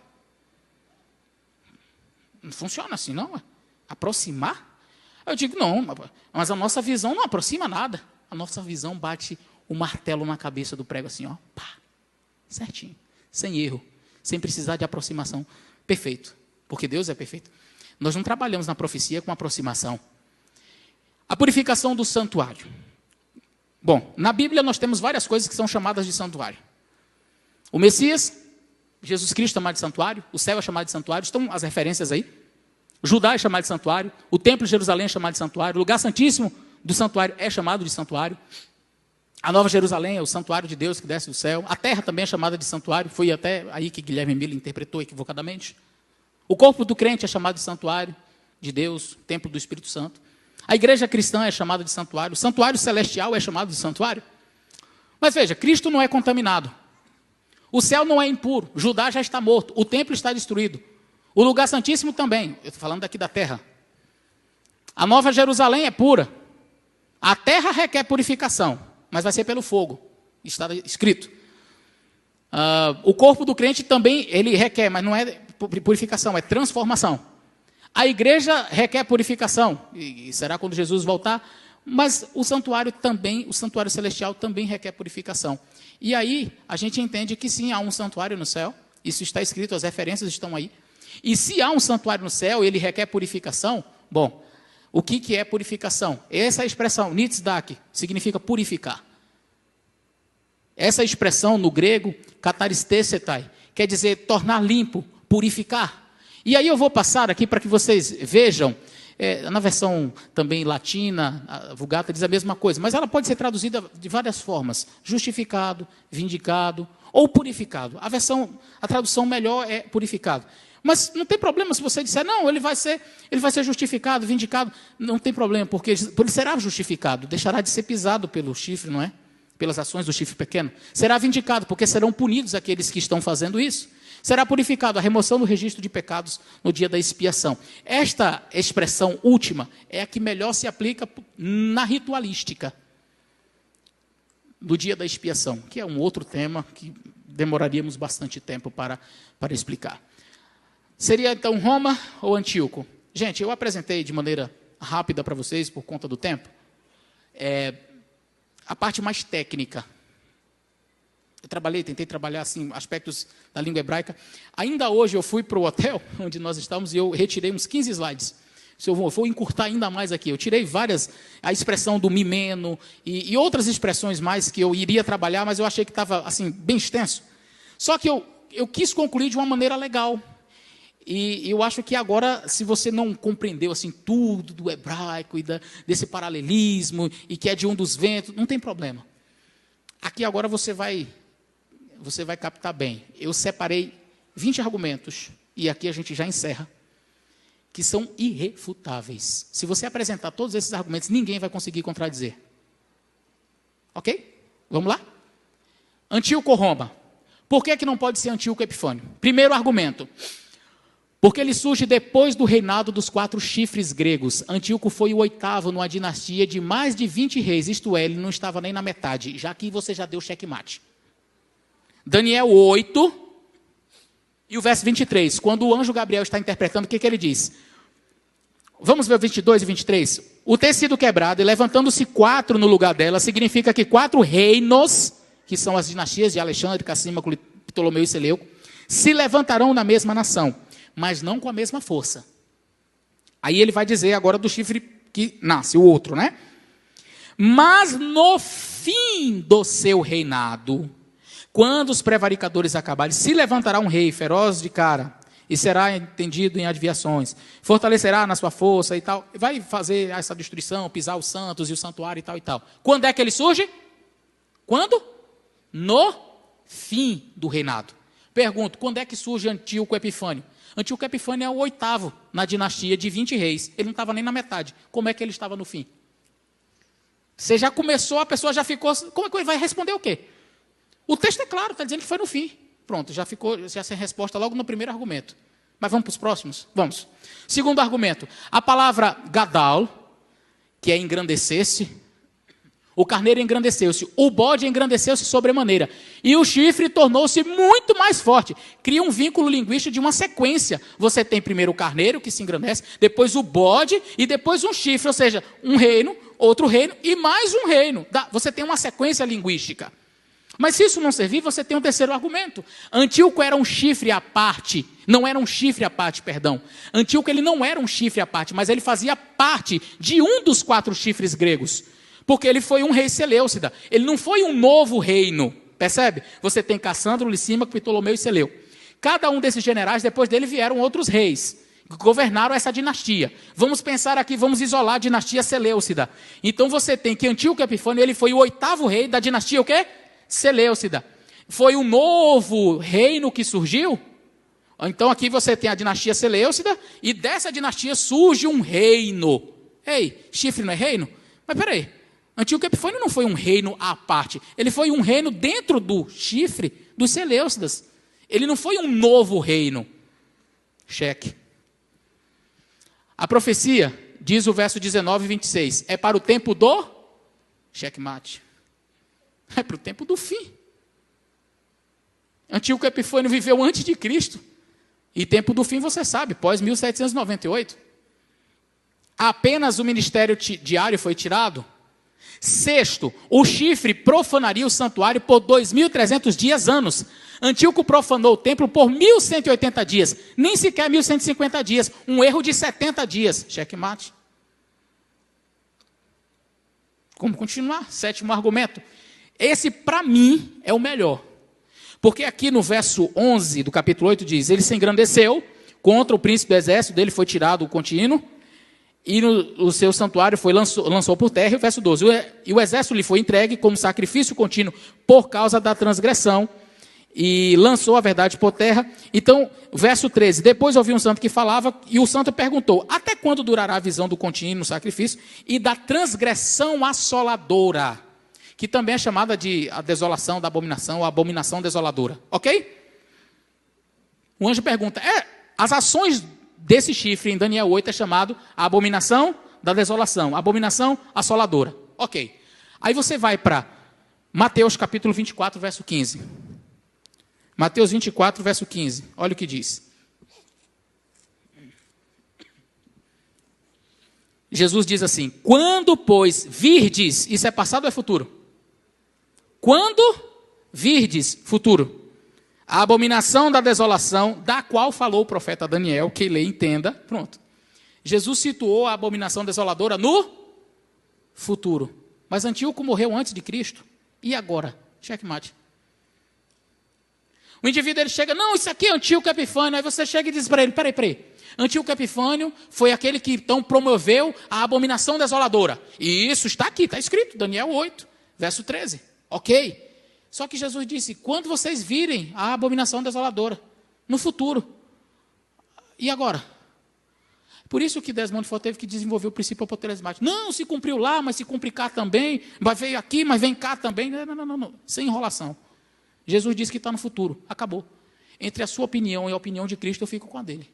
não funciona assim, não? Aproximar? Eu digo, não, mas a nossa visão não aproxima nada. A nossa visão bate o martelo na cabeça do prego assim, ó, pá, certinho, sem erro, sem precisar de aproximação. Perfeito, porque Deus é perfeito. Nós não trabalhamos na profecia com aproximação. A purificação do santuário. Bom, na Bíblia nós temos várias coisas que são chamadas de santuário. O Messias, Jesus Cristo é chamado de santuário, o céu é chamado de santuário, estão as referências aí. Judá é chamado de santuário, o templo de Jerusalém é chamado de santuário, o lugar santíssimo do santuário é chamado de santuário. A Nova Jerusalém é o santuário de Deus que desce do céu. A terra também é chamada de santuário. Foi até aí que Guilherme Miller interpretou equivocadamente. O corpo do crente é chamado de santuário de Deus, templo do Espírito Santo. A igreja cristã é chamada de santuário. O santuário celestial é chamado de santuário. Mas veja, Cristo não é contaminado. O céu não é impuro. Judá já está morto. O templo está destruído. O lugar santíssimo também. Eu estou falando daqui da terra. A Nova Jerusalém é pura. A terra requer purificação, mas vai ser pelo fogo. Está escrito. O corpo do crente também, ele requer, mas não é purificação, é transformação. A igreja requer purificação, e será quando Jesus voltar, mas o santuário também, o santuário celestial também requer purificação. E aí, a gente entende que sim, há um santuário no céu, isso está escrito, as referências estão aí. E se há um santuário no céu e ele requer purificação, bom, o que é purificação? Essa é a expressão, nitzdak, significa purificar. Essa expressão no grego, kataristesetai, quer dizer tornar limpo, purificar. E aí eu vou passar aqui para que vocês vejam, na versão também latina, a Vulgata diz a mesma coisa, mas ela pode ser traduzida de várias formas, justificado, vindicado ou purificado. A tradução melhor é purificado. Mas não tem problema se você disser, não, ele vai ser justificado, vindicado. Não tem problema, porque ele será justificado, deixará de ser pisado pelo chifre, não é? pelas ações do chifre pequeno. Será vindicado, porque serão punidos aqueles que estão fazendo isso. Será purificado, a remoção do registro de pecados no dia da expiação. Esta expressão última é a que melhor se aplica na ritualística do dia da expiação, que é um outro tema que demoraríamos bastante tempo para explicar. Seria então Roma ou Antíoco? Gente, eu apresentei de maneira rápida para vocês, por conta do tempo, a parte mais técnica. Eu tentei trabalhar assim, aspectos da língua hebraica. Ainda hoje eu fui para o hotel onde nós estávamos e eu retirei uns 15 slides. Se eu vou encurtar ainda mais aqui. Eu tirei a expressão do mimeno e outras expressões mais que eu iria trabalhar, mas eu achei que estava assim, bem extenso. Só que eu quis concluir de uma maneira legal. E eu acho que agora, se você não compreendeu assim, tudo do hebraico e desse paralelismo, e que é de um dos ventos, não tem problema. Aqui agora você vai captar bem. Eu separei 20 argumentos, e aqui a gente já encerra, que são irrefutáveis. Se você apresentar todos esses argumentos, ninguém vai conseguir contradizer. Ok? Vamos lá? Antíoco ou Roma? Por que não pode ser Antíoco Epifânio? Primeiro argumento. Porque ele surge depois do reinado dos 4 chifres gregos. Antíoco foi o 8º numa dinastia de mais de 20 reis, isto é, ele não estava nem na metade, já que você já deu checkmate. Daniel 8, e o verso 23, quando o anjo Gabriel está interpretando, o que ele diz? Vamos ver o 22 e 23. O tecido quebrado, e levantando-se 4 no lugar dela, significa que 4 reinos, que são as dinastias de Alexandre, Cassímaco, Ptolomeu e Seleuco, se levantarão na mesma nação, mas não com a mesma força. Aí ele vai dizer agora do chifre que nasce, o outro, né? Mas no fim do seu reinado, quando os prevaricadores acabarem, se levantará um rei feroz de cara, e será entendido em adivinhações, fortalecerá na sua força e tal, vai fazer essa destruição, pisar os santos e o santuário e tal e tal. Quando é que ele surge? Quando? No fim do reinado. Pergunto, quando é que surge Antíoco Epifânio? Antíoco Epifânio é o 8º na dinastia de 20 reis. Ele não estava nem na metade. Como é que ele estava no fim? Você já começou, a pessoa já ficou... Como é que ele vai responder o quê? O texto é claro, está dizendo que foi no fim. Pronto, já ficou sem resposta logo no primeiro argumento. Mas vamos para os próximos? Vamos. Segundo argumento. A palavra gadal, que é engrandecer-se. O carneiro engrandeceu-se, o bode engrandeceu-se sobremaneira, e o chifre tornou-se muito mais forte. Cria um vínculo linguístico de uma sequência. Você tem primeiro o carneiro, que se engrandece, depois o bode, e depois um chifre, ou seja, um reino, outro reino, e mais um reino. Você tem uma sequência linguística. Mas se isso não servir, você tem um terceiro argumento. Antíoco era um chifre à parte, não era um chifre à parte, perdão. Antíoco ele não era um chifre à parte, mas ele fazia parte de um dos 4 chifres gregos. Porque ele foi um rei Seleucida. Ele não foi um novo reino. Percebe? Você tem Cassandro, Licímaco, Ptolomeu e Seleuco. Cada um desses generais, depois dele, vieram outros reis. Que governaram essa dinastia. Vamos pensar aqui, vamos isolar a dinastia Seleucida. Então você tem que Antíoco Epifânio, ele foi o 8º rei da dinastia o quê? Seleucida. Foi um novo reino que surgiu? Então aqui você tem a dinastia Seleucida, e dessa dinastia surge um reino. Ei, chifre não é reino? Mas peraí. Antíoco Epifânio não foi um reino à parte. Ele foi um reino dentro do chifre dos Seleucidas. Ele não foi um novo reino. Cheque. A profecia, diz o verso 19 e 26, é para o tempo do checkmate. É para o tempo do fim. Antíoco Epifânio viveu antes de Cristo. E tempo do fim você sabe, pós 1798. Apenas o ministério diário foi tirado. Sexto, o chifre profanaria o santuário por 2.300 dias, anos. Antíoco profanou o templo por 1.180 dias. Nem sequer 1.150 dias. Um erro de 70 dias. Checkmate. Como continuar? Sétimo argumento. Esse, para mim, é o melhor. Porque aqui no verso 11 do capítulo 8 diz, ele se engrandeceu contra o príncipe do exército, dele foi tirado o contínuo, e o seu santuário lançou por terra. E o verso 12, e o exército lhe foi entregue como sacrifício contínuo por causa da transgressão, e lançou a verdade por terra. Então, verso 13, depois ouviu um santo que falava, e o santo perguntou, até quando durará a visão do contínuo sacrifício e da transgressão assoladora que também é chamada de a desolação da abominação, ou a abominação desoladora. Ok? O anjo pergunta, as ações desse chifre em Daniel 8 é chamado a abominação da desolação, a abominação assoladora. Ok. Aí você vai para Mateus capítulo 24, verso 15. Mateus 24, verso 15. Olha o que diz. Jesus diz assim, quando, pois, virdes, isso é passado ou é futuro? Quando virdes, futuro, a abominação da desolação, da qual falou o profeta Daniel, quem lê entenda, pronto. Jesus situou a abominação desoladora no futuro. Mas Antíoco morreu antes de Cristo. E agora? Checkmate. O indivíduo ele chega, não, isso aqui é Antíoco Epifânio. Aí você chega e diz para ele, peraí. Antíoco Epifânio foi aquele que então promoveu a abominação desoladora. E isso está aqui, está escrito, Daniel 8, verso 13. Ok. Só que Jesus disse, quando vocês virem a abominação desoladora, no futuro. E agora? Por isso que Desmond Tutu teve que desenvolver o princípio apotelesmático. Não, se cumpriu lá, mas se cumprir cá também. Mas veio aqui, mas vem cá também. Não. Sem enrolação. Jesus disse que está no futuro. Acabou. Entre a sua opinião e a opinião de Cristo, eu fico com a dele.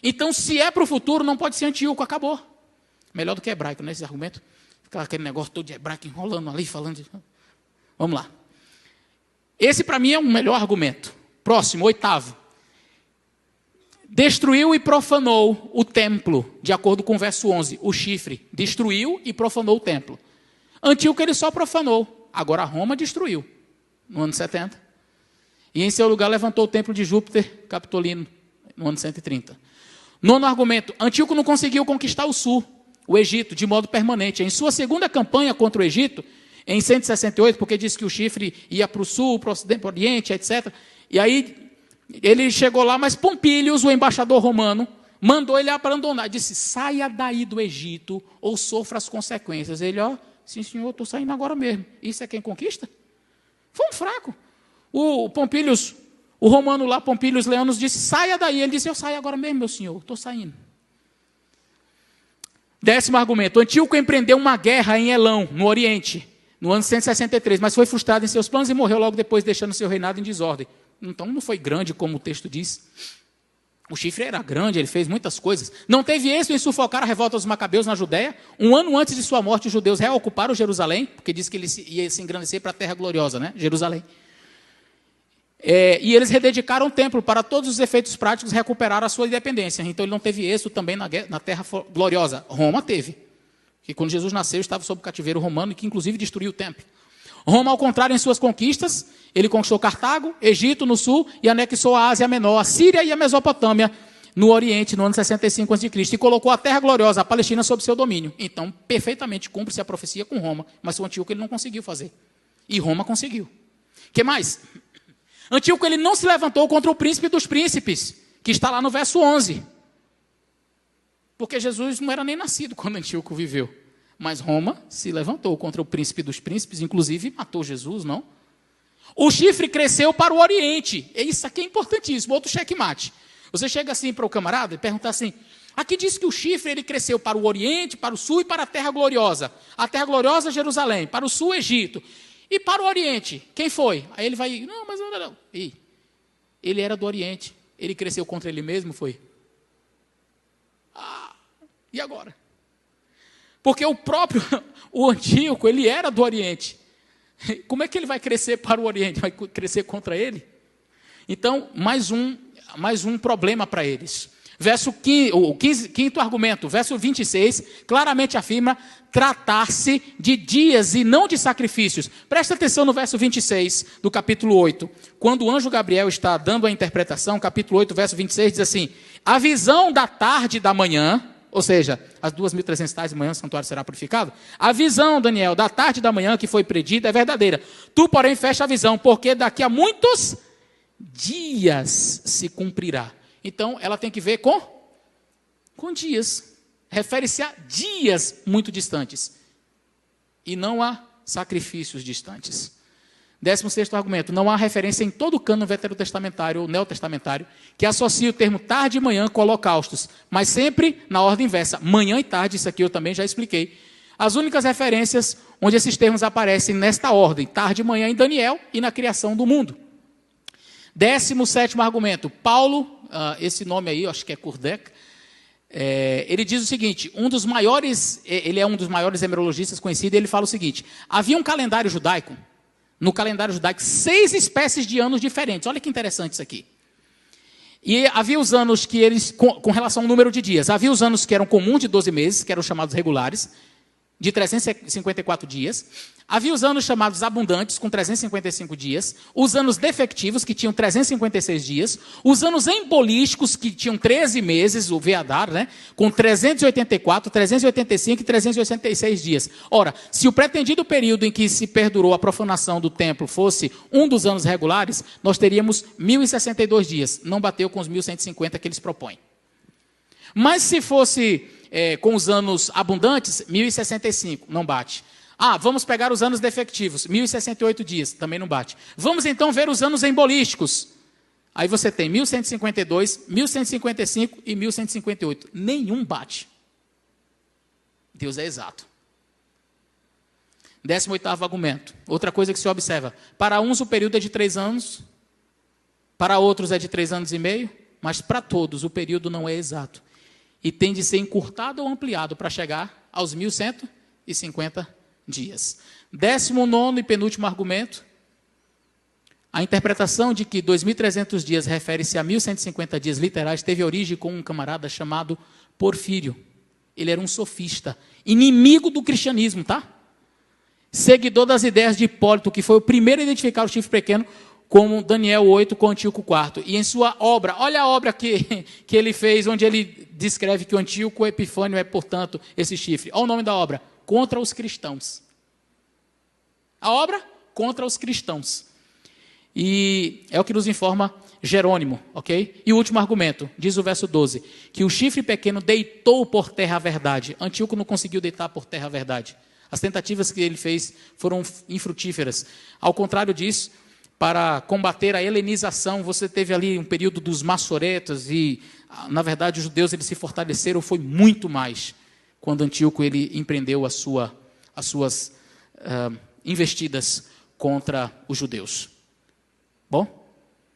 Então, se é para o futuro, não pode ser Antíoco. Acabou. Melhor do que hebraico, né? Esse argumento. Ficar aquele negócio todo de hebraico enrolando ali, falando de... Vamos lá. Esse, para mim, é um melhor argumento. Próximo, 8º. Destruiu e profanou o templo, de acordo com o verso 11. O chifre destruiu e profanou o templo. Antíoco ele só profanou. Agora Roma destruiu, no ano 70. E em seu lugar levantou o templo de Júpiter Capitolino, no ano 130. Nono argumento. Antíoco não conseguiu conquistar o sul, o Egito, de modo permanente. Em sua segunda campanha contra o Egito, em 168, porque disse que o chifre ia para o sul, para o ocidente, para o oriente, etc. E aí ele chegou lá, mas Pompílios, o embaixador romano, mandou ele abandonar. Disse, saia daí do Egito ou sofra as consequências. Ele, sim senhor, estou saindo agora mesmo. Isso é quem conquista? Foi um fraco. O Pompílios, o romano lá, Pompílios Leanos, disse, saia daí. Ele disse, eu saio agora mesmo, meu senhor, estou saindo. 10º argumento. Antíoco empreendeu uma guerra em Elão, no Oriente, no ano 163, mas foi frustrado em seus planos e morreu logo depois, deixando seu reinado em desordem. Então não foi grande como o texto diz. O chifre era grande, ele fez muitas coisas. Não teve êxito em sufocar a revolta dos macabeus na Judéia. Um ano antes de sua morte, os judeus reocuparam Jerusalém, porque disse que ele ia se engrandecer para a terra gloriosa, né? Jerusalém. E eles rededicaram o templo para todos os efeitos práticos recuperar a sua independência. Então ele não teve êxito também na terra gloriosa. Roma teve. Que quando Jesus nasceu estava sob cativeiro romano e que inclusive destruiu o templo. Roma, ao contrário, em suas conquistas, ele conquistou Cartago, Egito no sul e anexou a Ásia Menor, a Síria e a Mesopotâmia no Oriente, no ano 65 a.C. e colocou a terra gloriosa, a Palestina, sob seu domínio. Então, perfeitamente cumpre-se a profecia com Roma, mas o Antíoco ele não conseguiu fazer. E Roma conseguiu. O que mais? Antíoco ele não se levantou contra o príncipe dos príncipes, que está lá no verso 11. Porque Jesus não era nem nascido quando Antíoco viveu. Mas Roma se levantou contra o príncipe dos príncipes, inclusive matou Jesus, não? O chifre cresceu para o Oriente. Isso aqui é importantíssimo, outro checkmate. Você chega assim para o camarada e pergunta assim, aqui diz que o chifre ele cresceu para o Oriente, para o Sul e para a Terra Gloriosa. A Terra Gloriosa, Jerusalém. Para o Sul, Egito. E para o Oriente, quem foi? Aí ele vai, não, mas não. Ele era do Oriente. Ele cresceu contra ele mesmo, foi? E agora? Porque o Antíoco, ele era do Oriente. Como é que ele vai crescer para o Oriente? Vai crescer contra ele? Então, mais um problema para eles. Quinto argumento, verso 26, claramente afirma tratar-se de dias e não de sacrifícios. Presta atenção no verso 26 do capítulo 8. Quando o anjo Gabriel está dando a interpretação, capítulo 8, verso 26, diz assim, a visão da tarde e da manhã, ou seja, às 2.300 tardes de manhã o santuário será purificado. A visão, Daniel, da tarde e da manhã que foi predita é verdadeira. Tu, porém, fecha a visão, porque daqui a muitos dias se cumprirá. Então, ela tem que ver com dias. Refere-se a dias muito distantes. E não a sacrifícios distantes. 16º argumento. Não há referência em todo o cânon veterotestamentário ou neotestamentário que associe o termo tarde e manhã com holocaustos, mas sempre na ordem inversa. Manhã e tarde, isso aqui eu também já expliquei. As únicas referências onde esses termos aparecem nesta ordem, tarde e manhã em Daniel e na criação do mundo. 17º argumento, Paulo, esse nome aí, eu acho que é Kardec, ele diz o seguinte, ele é um dos maiores hemerologistas conhecidos, ele fala o seguinte, havia um calendário judaico, no calendário judaico, 6 espécies de anos diferentes, olha que interessante isso aqui. E havia os anos que eles, com relação ao número de dias, havia os anos que eram comuns de 12 meses, que eram chamados regulares, de 354 dias. Havia os anos chamados abundantes, com 355 dias. Os anos defectivos, que tinham 356 dias. Os anos embolísticos, que tinham 13 meses, o Veadar, né, com 384, 385 e 386 dias. Ora, se o pretendido período em que se perdurou a profanação do templo fosse um dos anos regulares, nós teríamos 1.062 dias. Não bateu com os 1.150 que eles propõem. Mas se fosse com os anos abundantes, 1.065, não bate. Vamos pegar os anos defectivos, 1.068 dias, também não bate. Vamos então ver os anos embolísticos. Aí você tem 1.152, 1.155 e 1.158. Nenhum bate. Deus é exato. 18º argumento. Outra coisa que se observa. Para uns o período é de 3 anos, para outros é de 3 anos e meio, mas para todos o período não é exato. E tem de ser encurtado ou ampliado para chegar aos 1.150 dias. 19º e penúltimo argumento, a interpretação de que 2.300 dias refere-se a 1.150 dias literais teve origem com um camarada chamado Porfírio. Ele era um sofista, inimigo do cristianismo, tá? Seguidor das ideias de Hipólito, que foi o primeiro a identificar o chifre pequeno, como Daniel 8 com Antíoco IV. E em sua obra, olha a obra que ele fez, onde ele descreve que o Antíoco Epifânio é, portanto, esse chifre. Olha o nome da obra, Contra os Cristãos. A obra, Contra os Cristãos. E é o que nos informa Jerônimo, ok? E o último argumento, diz o verso 12, que o chifre pequeno deitou por terra a verdade. Antíoco não conseguiu deitar por terra a verdade. As tentativas que ele fez foram infrutíferas. Ao contrário disso, para combater a helenização, você teve ali um período dos maçoretas e, na verdade, os judeus eles se fortaleceram, foi muito mais, quando Antíoco ele empreendeu as suas investidas contra os judeus. Bom,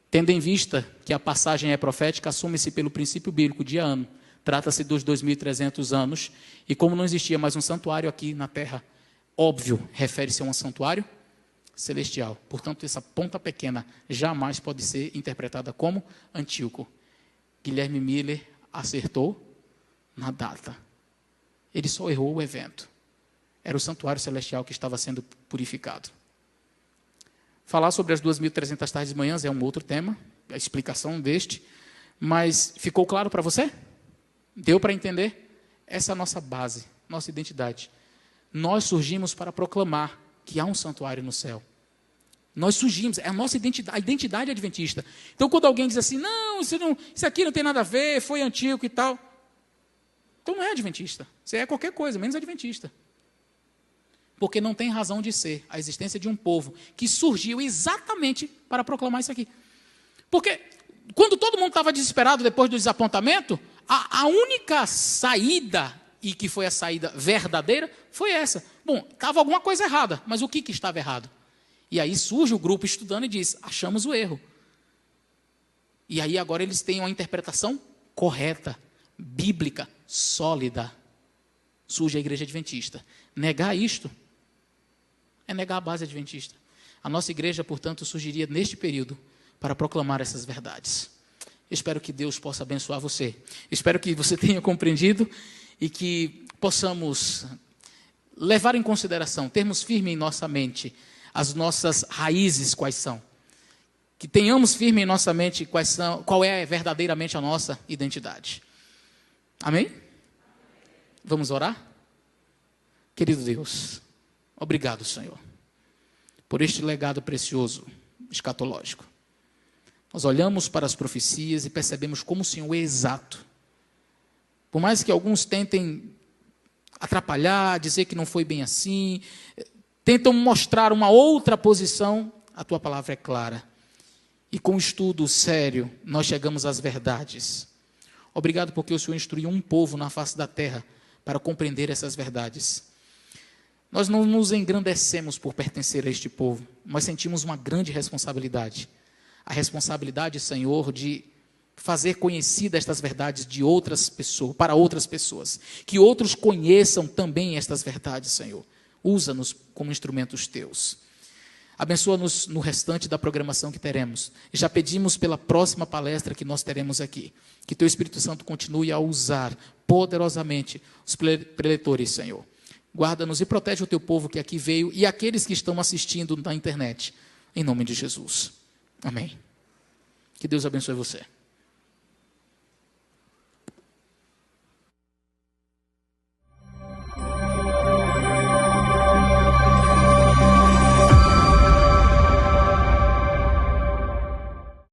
tendo em vista que a passagem é profética, assume-se pelo princípio bíblico de ano, trata-se dos 2.300 anos, e como não existia mais um santuário aqui na terra, óbvio, refere-se a um santuário celestial. Portanto, essa ponta pequena jamais pode ser interpretada como Antíoco. Guilherme Miller acertou na data. Ele só errou o evento. Era o santuário celestial que estava sendo purificado. Falar sobre as 2.300 tardes e manhãs é um outro tema, a explicação deste, mas ficou claro para você? Deu para entender? Essa é a nossa base, nossa identidade. Nós surgimos para proclamar que há um santuário no céu. Nós surgimos, é a nossa identidade, a identidade adventista. Então, quando alguém diz assim, não, isso aqui não tem nada a ver, foi antigo e tal. Então não é adventista. Você é qualquer coisa, menos adventista. Porque não tem razão de ser a existência de um povo que surgiu exatamente para proclamar isso aqui. Porque quando todo mundo estava desesperado depois do desapontamento, a única saída, e que foi a saída verdadeira, foi essa. Bom, estava alguma coisa errada, mas o que estava errado? E aí surge o grupo estudando e diz, achamos o erro. E aí agora eles têm uma interpretação correta, bíblica, sólida. Surge a igreja adventista. Negar isto é negar a base adventista. A nossa igreja, portanto, surgiria neste período para proclamar essas verdades. Espero que Deus possa abençoar você. Espero que você tenha compreendido e que possamos levar em consideração, termos firme em nossa mente as nossas raízes quais são. Que tenhamos firme em nossa mente qual é verdadeiramente a nossa identidade. Amém? Vamos orar? Querido Deus, obrigado, Senhor, por este legado precioso, escatológico. Nós olhamos para as profecias e percebemos como o Senhor é exato. Por mais que alguns tentem atrapalhar, dizer que não foi bem assim, tentam mostrar uma outra posição, a tua palavra é clara. E com estudo sério, nós chegamos às verdades. Obrigado porque o Senhor instruiu um povo na face da terra para compreender essas verdades. Nós não nos engrandecemos por pertencer a este povo, mas sentimos uma grande responsabilidade. A responsabilidade, Senhor, de fazer conhecidas estas verdades de outras pessoas, para outras pessoas. Que outros conheçam também estas verdades, Senhor. Usa-nos como instrumentos teus. Abençoa-nos no restante da programação que teremos. E já pedimos pela próxima palestra que nós teremos aqui. Que teu Espírito Santo continue a usar poderosamente os preletores, Senhor. Guarda-nos e protege o teu povo que aqui veio e aqueles que estão assistindo na internet. Em nome de Jesus. Amém. Que Deus abençoe você.